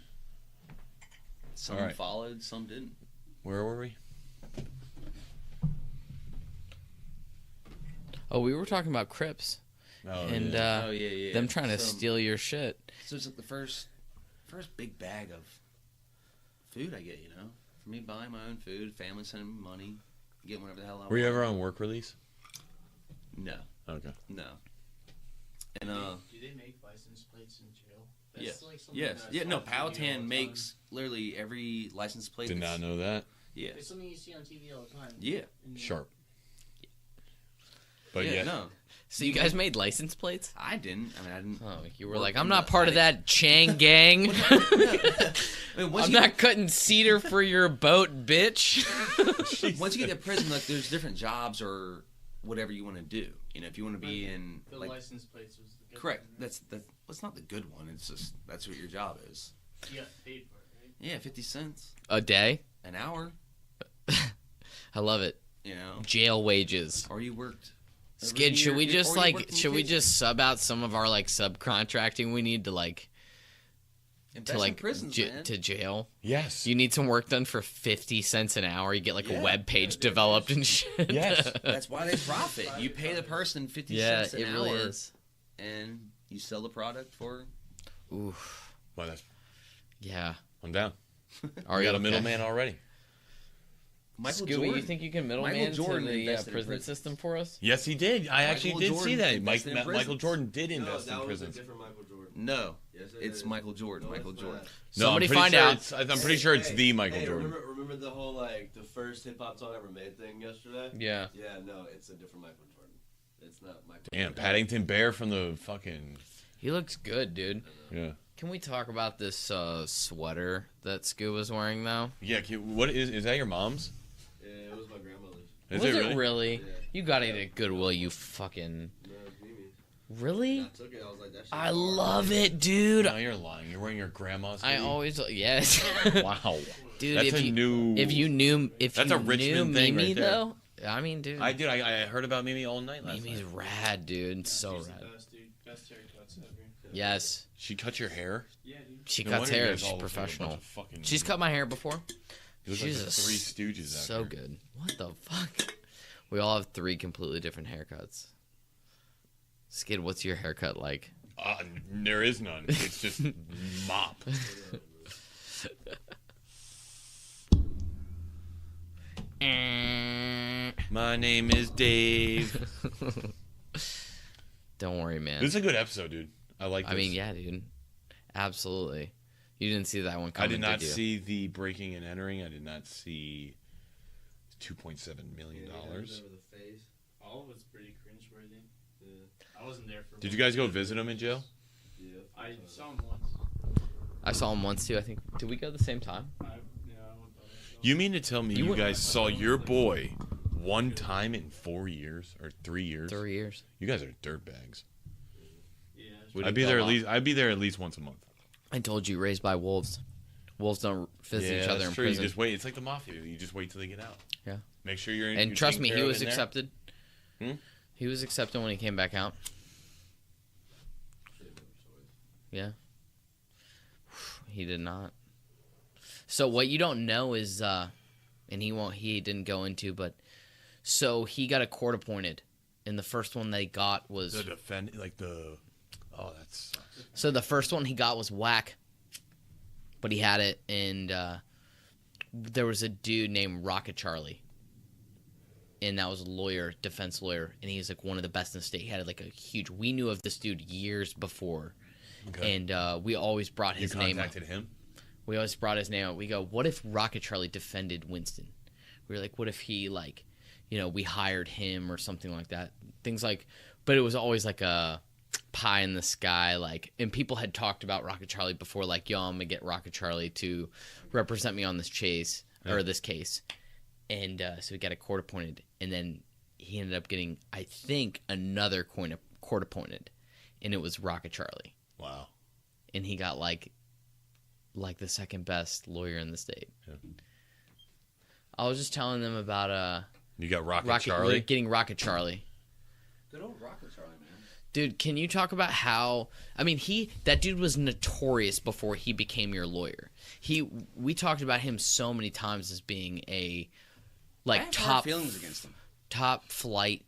some All right. followed, some didn't. Where were we? Oh, we were talking about Crips. Oh, and yeah. Oh yeah, yeah. them trying to So- steal your shit. So it's like the first big bag of food I get. You know, for me buying my own food, family sending me money, getting whatever the hell I want. Were you ever on work release? No, Okay. no. And Do they make license plates in jail? yes, like something yes, that I yeah. saw No, on TV all the Powhatan time. makes literally every license plate. Did that's- not know that. Yeah, It's something you see on TV all the time. yeah, And- Sharp. But yeah. yeah, No, So you guys made license plates? I didn't. I mean, I didn't. Oh, you were Work like, in I'm not the- part I of that Chang gang. I mean, once I'm you not cutting cedar for your boat, bitch. once you get to prison, like there's different jobs or whatever you want to do. You know, if you want to be in The like license plates was the good correct. one, right? That's not the good one. It's just that's what your job is. You got paid for it, right? Yeah, 50 cents A day? an hour. I love it. You know, Jail wages. or you worked. over Skid, should here, we or just you like, worked in the should we kitchen. just sub out some of our like subcontracting we need to like, Invest to in like, prisons, man. to jail? yes. You need some work done for 50 cents an hour. You get like a web page developed and shit. Yes. That's why they profit. You pay the person 50 Yeah, cents an it hour, really is. and you sell the product for. Oof. Well, that's, Yeah. I'm down. Are We you got a okay? middleman already. Michael Scooby, Jordan. you think you can Michael middleman to Jordan the invested in prison prison. system for us? Yes, he did. I actually did see Jordan that. invested in Michael prisons. Jordan did No, invest that in was a prisons. different Michael Jordan. No, Yes, it it's is. Michael Jordan. No, Michael it's Jordan. not. No, Somebody I'm pretty find sure out. I'm pretty sure it's the Michael Hey, Jordan. remember the whole like the first hip hop song ever made thing yesterday? Yeah. Yeah, no, it's a different Michael Jordan. It's not Michael. Damn, Paddington Bear from the fucking He looks good, dude. yeah. Can we talk about this sweater that Scooba's wearing, though? Yeah, what is that your mom's? Yeah, it was my grandmother's. Is Was it really? Yeah. You got it at Goodwill, you fucking... No, it's Mimi's. Really? I took it. I was like, that shit. I love it, dude. No, you're lying. You're wearing your grandma's. I hoodie? always... Yes. Wow. Dude, That's if a you new. if you knew That's you a Richmond knew thing Mimi right there. though, I mean, dude, I did. I heard about Mimi all night last Mimi's night. rad, dude. So She's rad. the best, dude. Best haircuts ever. Yes, She cut your hair. Yeah, dude. she No cuts wonder you hair. guys She's all look like a bunch professional. of fucking- She's cut my hair before. You look She's like the Three Stooges out so here. good. What the fuck? We all have 3 completely different haircuts. Skid, what's your haircut like? There is none. It's just mop. My name is Dave. Don't worry, man. This is a good episode, dude. I like this. I mean, yeah, dude. Absolutely. You didn't see that one I coming, did not you? see the breaking and entering. I did not see $2.7 million. Over the face. All of it's pretty cringeworthy. Yeah. I wasn't there for. Did you guys go visit him in jail? Yeah. I saw him once. I saw him once too. I think. Did we go at the same time? I went by myself. You mean to tell me you went- guys saw your boy one time in 4 years or 3 years? 3 years. You guys are dirtbags. Yeah. I'd be there at least once a month. I told you, raised by wolves. Wolves don't visit each other that's in true. prison. You just wait. It's like the mafia. You just wait till they get out. Yeah. Make sure you're in. And you're trust taken me, care he of was in there. accepted. Hmm? He was accepted when he came back out. Yeah. He did not. So what you don't know is, and he didn't go into, but so he got a court appointed, and the first one they got was The defend like the. Oh, that sucks. so the first one he got was whack, but he had it, and there was a dude named Rocket Charlie, and that was a lawyer, defense lawyer, and he's like one of the best in the state. He had like a huge. We knew of this dude years before, Okay. and we always brought You his name up. contacted him. We always brought his name up. We go, what if Rocket Charlie defended Winston? We were like, what if he like, we hired him or something like that. Things like, but it was always like a pie in the sky, like, and people had talked about Rocket Charlie before, like, yo, I'm gonna get Rocket Charlie to represent me on this chase or this case, and so he got a court appointed, and then he ended up getting, I think, another court appointed, and it was Rocket Charlie, Wow. and he got like the second best lawyer in the state. Yeah. I was just telling them about You got Rocket Rocket Charlie. getting Rocket Charlie. Good old Rocket Charlie, man. Dude, can you talk about how? I mean, that dude was notorious before he became your lawyer. We talked about him so many times as being a I have hard top feelings against him. top flight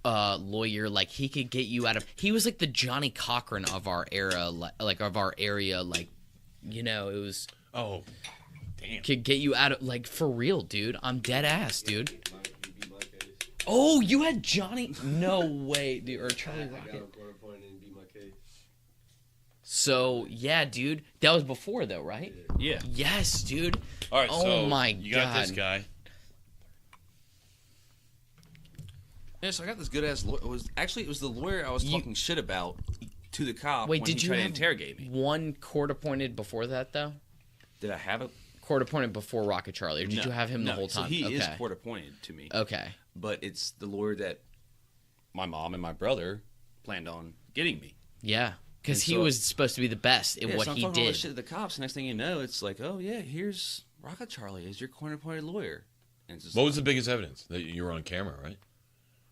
lawyer. Like he could get you out of. He was like the Johnny Cochran of our era, like of our area. Like, it was Oh, damn. could get you out of, like, for real, dude. I'm dead ass, dude. He beat my case. Oh, you had Johnny? No way, dude. Or Charlie I got Rocket. him court appointed and beat my case. So yeah, dude. That was before though, right? Yeah. Yes, dude. All right. Oh so my you got this God. guy. Yeah, so I got this good ass lawyer. It was the lawyer I was talking shit about to the cop Wait, when did he you tried to have interrogate me. one court appointed before that though? Did I have it? Court appointed before Rocket Charlie, or did you have him the No, whole time? So he okay. is court appointed to me. Okay. But it's the lawyer that my mom and my brother planned on getting me. Yeah, because And he so- was supposed to be the best in Yeah, what so I'm he talking all this did. shit to the cops. Next thing you know, it's like, oh yeah, here's Rocket Charlie as your court appointed lawyer. And it's just What was the biggest evidence that you were on camera, right?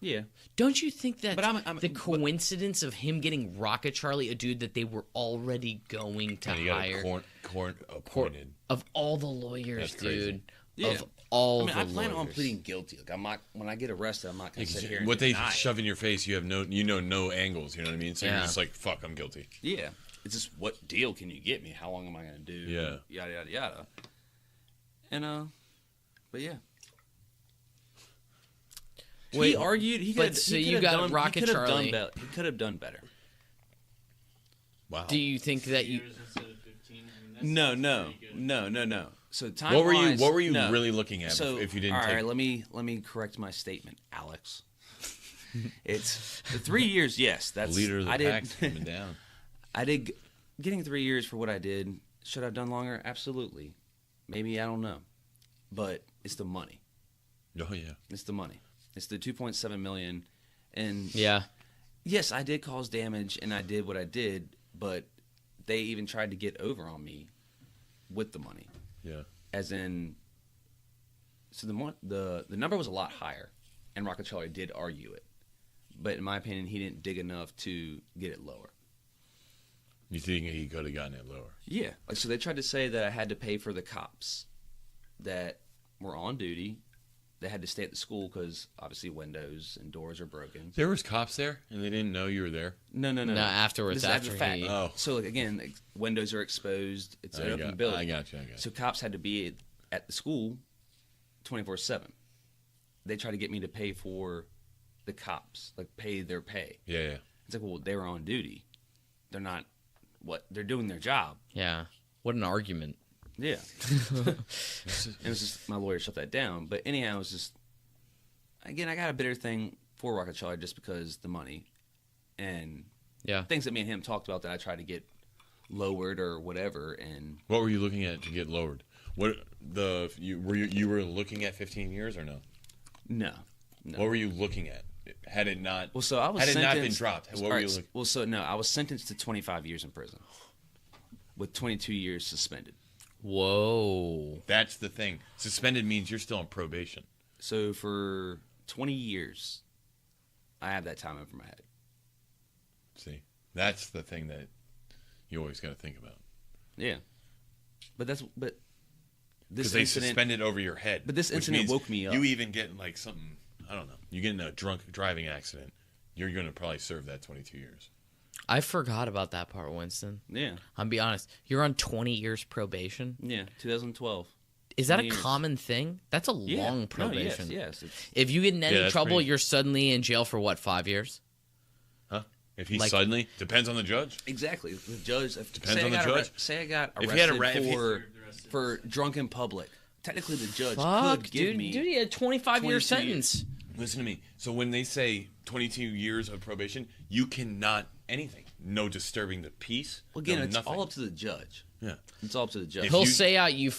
yeah. Don't you think that But I'm- the coincidence of him getting Rocket Charlie, a dude that they were already going to And you got hire, a court appointed. of all the lawyers, That's crazy. dude, Yeah. of all I mean, the I plan on lawyers. pleading guilty. Like I'm not when I get arrested, I'm not gonna sit here and What they deny it. shove in your face, you have no angles. You know what I mean? So Yeah. you're just like, fuck, I'm guilty. Yeah. It's just what deal can you get me? How long am I gonna do? Yeah. Yada yada yada. And but yeah. He argued. He but could. so he you could got have done, Rocket he could have Charlie. Done he could have done better. Wow. Do you think that you? Years instead of 15. I mean, that's No, pretty no, good. no. So time. What were you no. really looking at So if you didn't all take? right, let me correct my statement, Alex. It's the 3 years. Yes, that's leader of the I pack did. coming down. I did. Getting 3 years for what I did. Should I have done longer? Absolutely. Maybe, I don't know. But it's the money. Oh yeah. It's the money. It's the 2.7 million. And Yeah. yes, I did cause damage and I did what I did, but they even tried to get over on me with the money. Yeah. As in, so the number was a lot higher, and Rocket Charlie did argue it. But in my opinion, he didn't dig enough to get it lower. You think he could have gotten it lower? Yeah. Like, so they tried to say that I had to pay for the cops that were on duty. They had to stay at the school because obviously windows and doors are broken. There was cops there, and they didn't know you were there. No. No, afterwards, This is after after the fact. he- Oh. So like, again, like, windows are exposed. It's an open building. I got you. So cops had to be at the school 24/7. They tried to get me to pay for the cops, like pay their pay. Yeah. It's like, well, they were on duty. They're not. What they're doing their job. Yeah. What an argument. Yeah. And it was just my lawyer shut that down. But anyhow, it was just again, I got a bitter thing for Rocket Charlie just because the money and Yeah. things that me and him talked about that I tried to get lowered or whatever. And What were you looking at to get lowered? What you were looking at 15 years or no? no. What were you looking at? Had it not? Well, so I was had it not been sentenced- dropped? What all were right, you looking? well, so no, I was sentenced to 25 years in prison with 22 years suspended. Whoa. That's the thing. Suspended means you're still on probation. So for 20 years, I have that time over my head. See, that's the thing that you always got to think about. Yeah, but this Because they incident. suspended over your head. But this which incident means woke me up. You even get like something, I don't know. You get in a drunk driving accident, you're going to probably serve that 22 years. I forgot about that part, Winston. Yeah, I'll be honest. You're on 20 years probation. yeah, 2012. Is that a 20 years. common thing? That's a Yeah. long No, probation. yes. It's, If you get in any that's trouble, pretty- you're suddenly in jail for what, 5 years? Huh? If he Like- suddenly, depends on the judge. exactly. The judge. Depends on the judge. Say I got If he had arrested if he- for drunk in public. Technically, the judge Fuck, could give dude. me. Dude, he had a 25-year 22 years. sentence. Listen to me. So when they say 22 years of probation, you cannot anything. No disturbing the peace. Well, again, no it's nothing. all up to the judge. Yeah. It's all up to the judge. If He'll you- say out you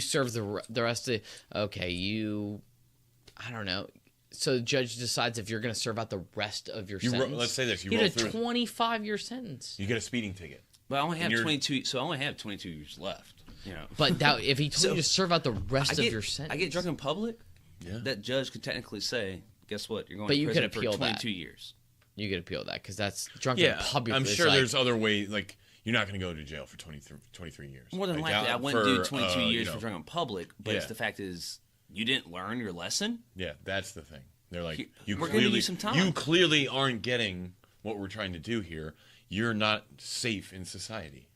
serve the rest of I don't know. So the judge decides if you're going to serve out the rest of your sentence. Let's say this. You he roll had a through. 25-year sentence. You get a speeding ticket. But I only have you're- 22. So I only have 22 years left. You know. But that, if he told So, you to serve out the rest I of get, your sentence, I get drunk in public. Yeah. That judge could technically say, "Guess what? You're going But to you prison could for appeal 22 that. years." you could appeal that because that's drunk Yeah, in public. I'm is sure like- there's other ways. Like you're not going to go to jail for 23 years. More than likely, doubt I wouldn't do 22 you years know, for drunk in public. But it's Yeah. the fact is, you didn't learn your lesson. Yeah, that's the thing. They're like, you We're gonna give clearly, you some time. you clearly aren't getting what we're trying to do here. You're not safe in society.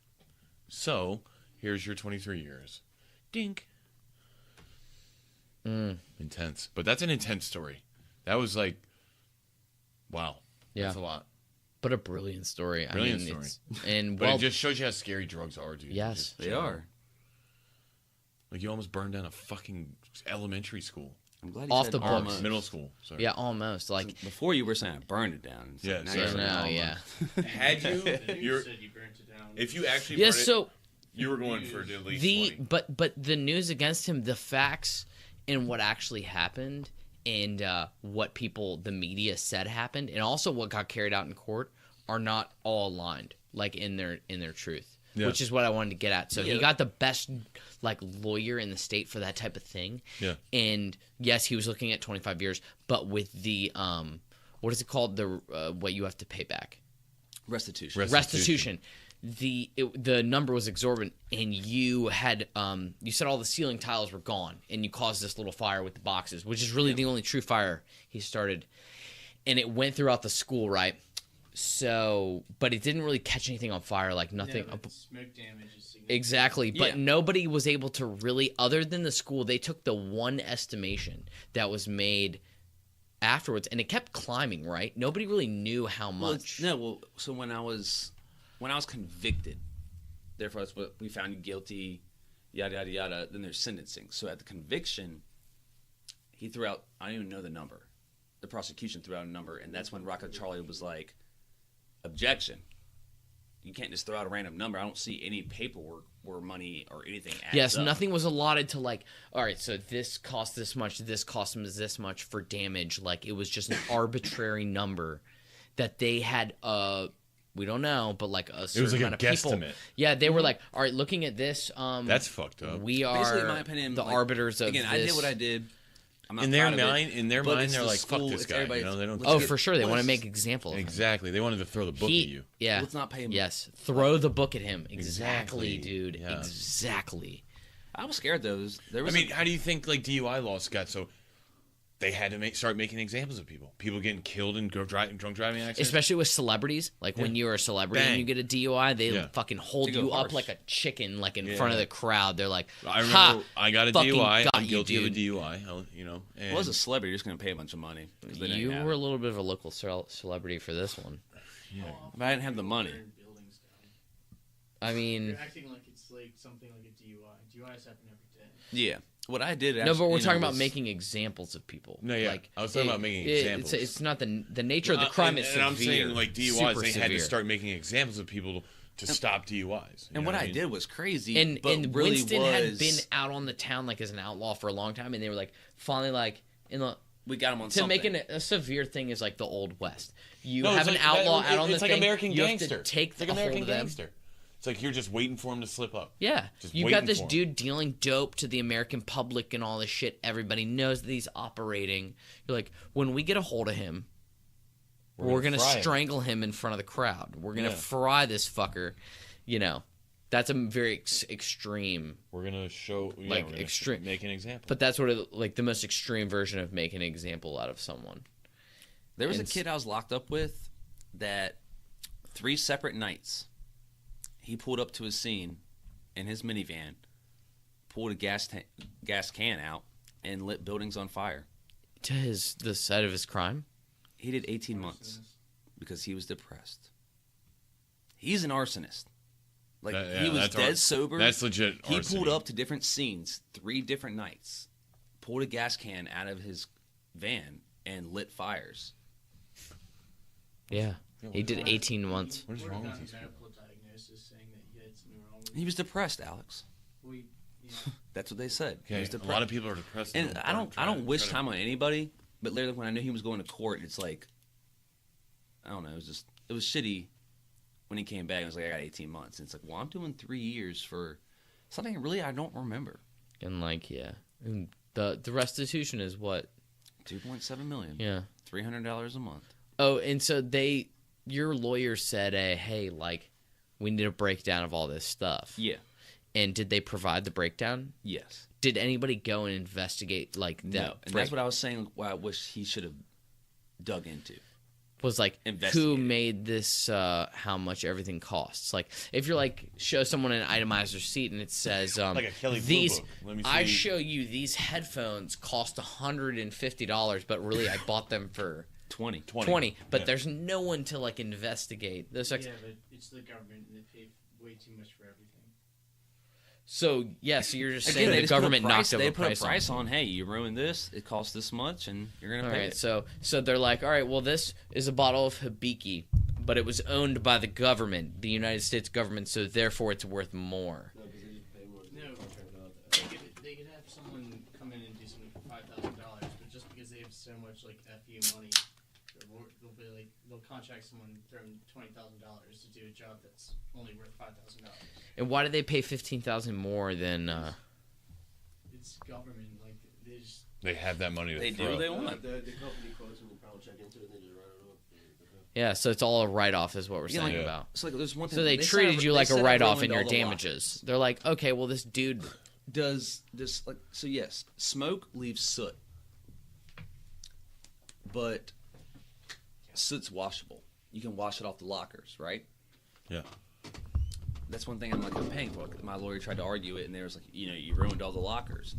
So here's your 23 years. Dink. Intense, but that's an intense story. That was like, wow. Yeah. That's a lot. but a brilliant story. Brilliant I mean, story. It's, and But well, it just shows you how scary drugs are, dude. Yes. Just They chill. are. Like you almost burned down a fucking elementary school, I'm glad you Off said the books. almost. middle school. Sorry. yeah, almost like Before you were saying I burned it down. So Yeah, now sorry. you're saying no, almost. yeah. Had you, You said you burnt it down. if you actually, Yeah, burned it, so you were going for at least the 20. but the news against him, the facts and what actually happened, and what the media said happened, and also what got carried out in court are not all aligned, like in their truth. Yeah. Which is what I wanted to get at. So Yeah. he got the best like lawyer in the state for that type of thing. Yeah. And yes, he was looking at 25 years, but with the what is it called? The what you have to pay back. Restitution. Restitution. The number was exorbitant, and you had you said all the ceiling tiles were gone, and you caused this little fire with the boxes, which is really the only true fire he started, and it went throughout the school, right? So, but it didn't really catch anything on fire, like nothing. Yeah, but smoke damage is significant. Exactly, but Yeah. nobody was able to really, other than the school, they took the one estimation that was made afterwards, and it kept climbing. Right? Nobody really knew how Well, much. so when I was convicted, therefore that's what we found you guilty, yada yada yada. Then there's sentencing. So at the conviction, he threw out, I don't even know the number. The prosecution threw out a number, and that's when Rocco Charlie was like, objection. You can't just throw out a random number. I don't see any paperwork where money or anything adds Yes, up. nothing was allotted to like, all right, so this cost this much, this cost them this much for damage. Like, it was just an arbitrary number that they had, we don't know, but like a certain was like a amount of people. guesstimate. Yeah, they were like, all right, looking at this, That's fucked up. we are Basically, in my opinion, the like, arbiters of again, this. I did what I did. I'm not In their proud of it, mind, but they're it's the like, school, fuck this it's guy. everybody- You know, they don't. Oh, Let's for sure, they well, want to it's- make example of him. Exactly. They wanted to throw the book at you. Yeah. Let's not pay him. Yes, throw the book at him. Exactly, Exactly, dude. yeah. Exactly. I was scared though. There was I mean, how do you think like DUI laws got so? They had to start making examples of people. People getting killed in drunk driving accidents. Especially with celebrities, like when you're a celebrity and Bang. you get a DUI, they Yeah. fucking hold They go you up harsh. like a chicken, like in Yeah. front of the crowd. They're like, I "Ha, remember I got a fucking DUI. got I'm you, guilty of a dude." DUI. You know, and was a celebrity. You're just gonna pay a bunch of money. 'Cause they didn't You have were a it. little bit of a local celebrity for this one. But I didn't have the money. Burn buildings down. I mean, You're acting like it's like something like a DUI. DUIs happen every day. Yeah. What I did. no, Actually, but we're you talking know, about was- making examples of people. No, yeah. Like, I was talking about making examples. It's not the nature of the crime. Is and I'm severe, saying like DUIs, super they had to severe. start making examples of people to stop DUIs. And what I did was crazy. And but really Winston was, had been out on the town like as an outlaw for a long time, and they were like finally like in the. we got him on To something. make it a severe thing is like the Old West. You No, have it's an like- outlaw out on the It's like thing. American you Gangster. have to take it's like a American hold of them. Gangster. It's like you're just waiting for him to slip up. Yeah, Just you got waiting this for 'em. dude dealing dope to the American public and all this shit. Everybody knows that he's operating. You're like, when we get a hold of him, we're gonna fry him. strangle him in front of the crowd. We're gonna Yeah. fry this fucker. You know, that's a very extreme. We're gonna show Like, we're gonna extreme- make an example. But that's what like the most extreme version of making an example out of someone. There was a and- kid I was locked up with that 3 separate nights he pulled up to his scene in his minivan, pulled a gas can out, and lit buildings on fire. To the side of his crime. He did 18 months because he was depressed. He's an arsonist. Like he was dead sober. That's legit. He pulled arsony. up to different scenes 3 different nights, pulled a gas can out of his van, and lit fires. Yeah, he did 18 months. What is Would wrong have with these gotten people? medical diagnosis saying that he had something wrong with He was depressed, Alex. We, yeah. That's what they said. He Okay, was a depressed. lot of people are depressed. And I don't wish time on anybody, but literally when I knew he was going to court, it's like, I don't know, it was shitty when he came back. It was like, I got 18 months. And it's like, well, I'm doing 3 years for something really I don't remember. And like, yeah, and the restitution is what? 2.7 million. Yeah. $300 a month. Oh, and so your lawyer said, hey, like, we need a breakdown of all this stuff. Yeah. And did they provide the breakdown? Yes. Did anybody go and investigate like that? No. And that's what I was saying. What I wish he should have dug into. was like who Investigated. made this how much everything costs. Like if you're like show someone an itemized receipt and it says Like a Kelly Blue these Book. Let me I see. show you these headphones cost $150, but really I bought them for 20. 20, but Yeah. there's no one to like investigate. There's like Yeah, but it's the government and they pay way too much for everything. so so you're just saying Again, they the just put a government price- knocked over They put a on price on, hey, you ruined this, it costs this much, and you're going to All pay right, it. so they're like, all right, well, this is a bottle of Hibiki, but it was owned by the government, the United States government, so therefore it's worth more. No, because they just pay more. No. They could have someone come in and do something for $5,000, but just because they have so much like FU money, they'll contract someone and throw them $20,000 to do a job that's only worth $5,000. And why did they pay $15,000 more than? It's government, like they just They have that money to They throw. do, they want. The company quotes and the problem check into it, and they just write it off. Yeah, so it's all a write-off, is what we're Yeah, saying like- about. So like, there's one thing. So they said treated I- you they like a said I write-off ruined in your all the damages. They're like, okay, well, this dude. Does this like so? Yes, smoke leaves soot, but soot's washable. You can wash it off the lockers, right? Yeah. That's one thing I'm paying for. My lawyer tried to argue it, and they was like, you ruined all the lockers.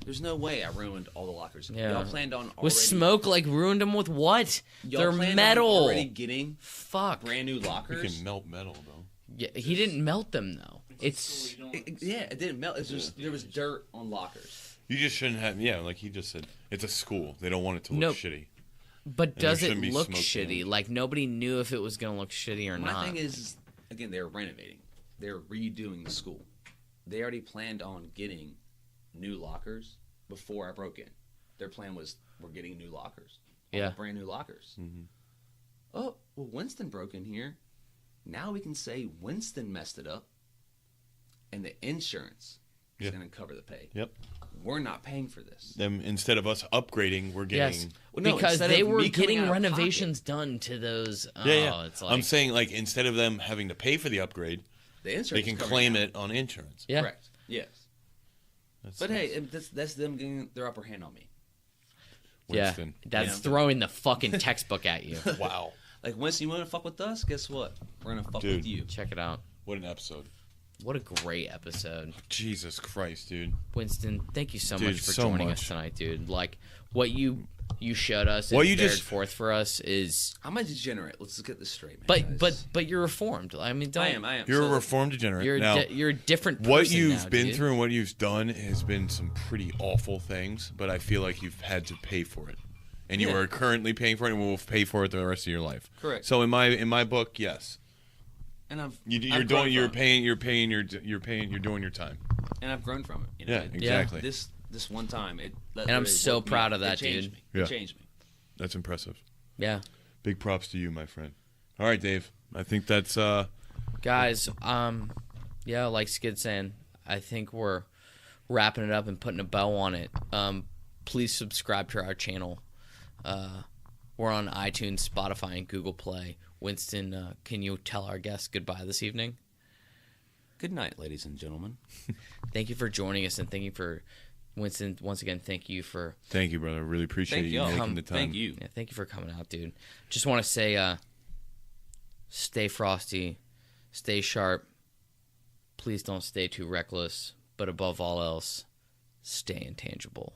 There's no way I ruined all the lockers. Yeah. Y'all planned on already. With smoke, like ruined them with what? Y'all They're planned on metal. already getting Fuck. brand new You lockers. can melt metal though. Yeah, he didn't melt them though. It's Yeah, it didn't melt. It's just there was dirt on lockers. You just shouldn't have. Yeah, like he just said, it's a school. They don't want it to look Nope. shitty. but there does it shouldn't be look smoke shitty? damage. Like nobody knew if it was gonna look shitty or My not. thing is, again, they're renovating. They're redoing the school. They already planned on getting new lockers before I broke in. Their plan was, we're getting new lockers. All Yeah. brand new lockers. Mm-hmm. Oh, well, Winston broke in here. Now we can say Winston messed it up, and the insurance is Yeah. going to cover the pay. Yep. We're not paying for this. Them instead of us upgrading, we're getting. Yes, Well, no, because instead they of were me coming getting out of renovations done to those. Oh, Yeah. it's like I'm saying like instead of them having to pay for the upgrade, The insurance they can is covering claim that. it on insurance. yeah. Correct. Yes. That's But nice. hey, that's them getting their upper hand on me. Winston. Yeah, that's Yeah. throwing the fucking textbook at you. Wow. Like, Winston, you want to fuck with us? Guess what? We're going to fuck Dude. with you. Check it out. What an episode. What a great episode. Jesus Christ, dude. Winston, thank you so Dude, much for so joining much. us tonight, dude. Like what you showed us What and you bared just- forth for us is I'm a degenerate. Let's just get this straight, man. but you're reformed. I mean, don't, I am. You're So, a reformed degenerate. You're now, you're a different person what you've now, been dude. through and what you've done has been some pretty awful things, but I feel like you've had to pay for it. And you Yeah. are currently paying for it and will pay for it the rest of your life. Correct. So in my book, yes. And I've You're I've doing grown you're from it. paying you're doing your time. And I've grown from it. You know? Yeah, exactly. This one time, it. And I'm so proud of that, it changed dude. Me. Yeah. It changed me. That's impressive. Yeah. Big props to you, my friend. All right, Dave. I think that's Guys, yeah, like Skid's saying, I think we're wrapping it up and putting a bow on it. Please subscribe to our channel. We're on iTunes, Spotify, and Google Play. Winston, can you tell our guests goodbye this evening? Good night, ladies and gentlemen. Thank you for joining us, and thank you for Winston. Once again, thank you for thank you, brother. Really appreciate Thank you y'all. making the time. Thank you. yeah, thank you for coming out, dude. Just want to say, stay frosty, stay sharp. Please don't stay too reckless, but above all else, stay intangible.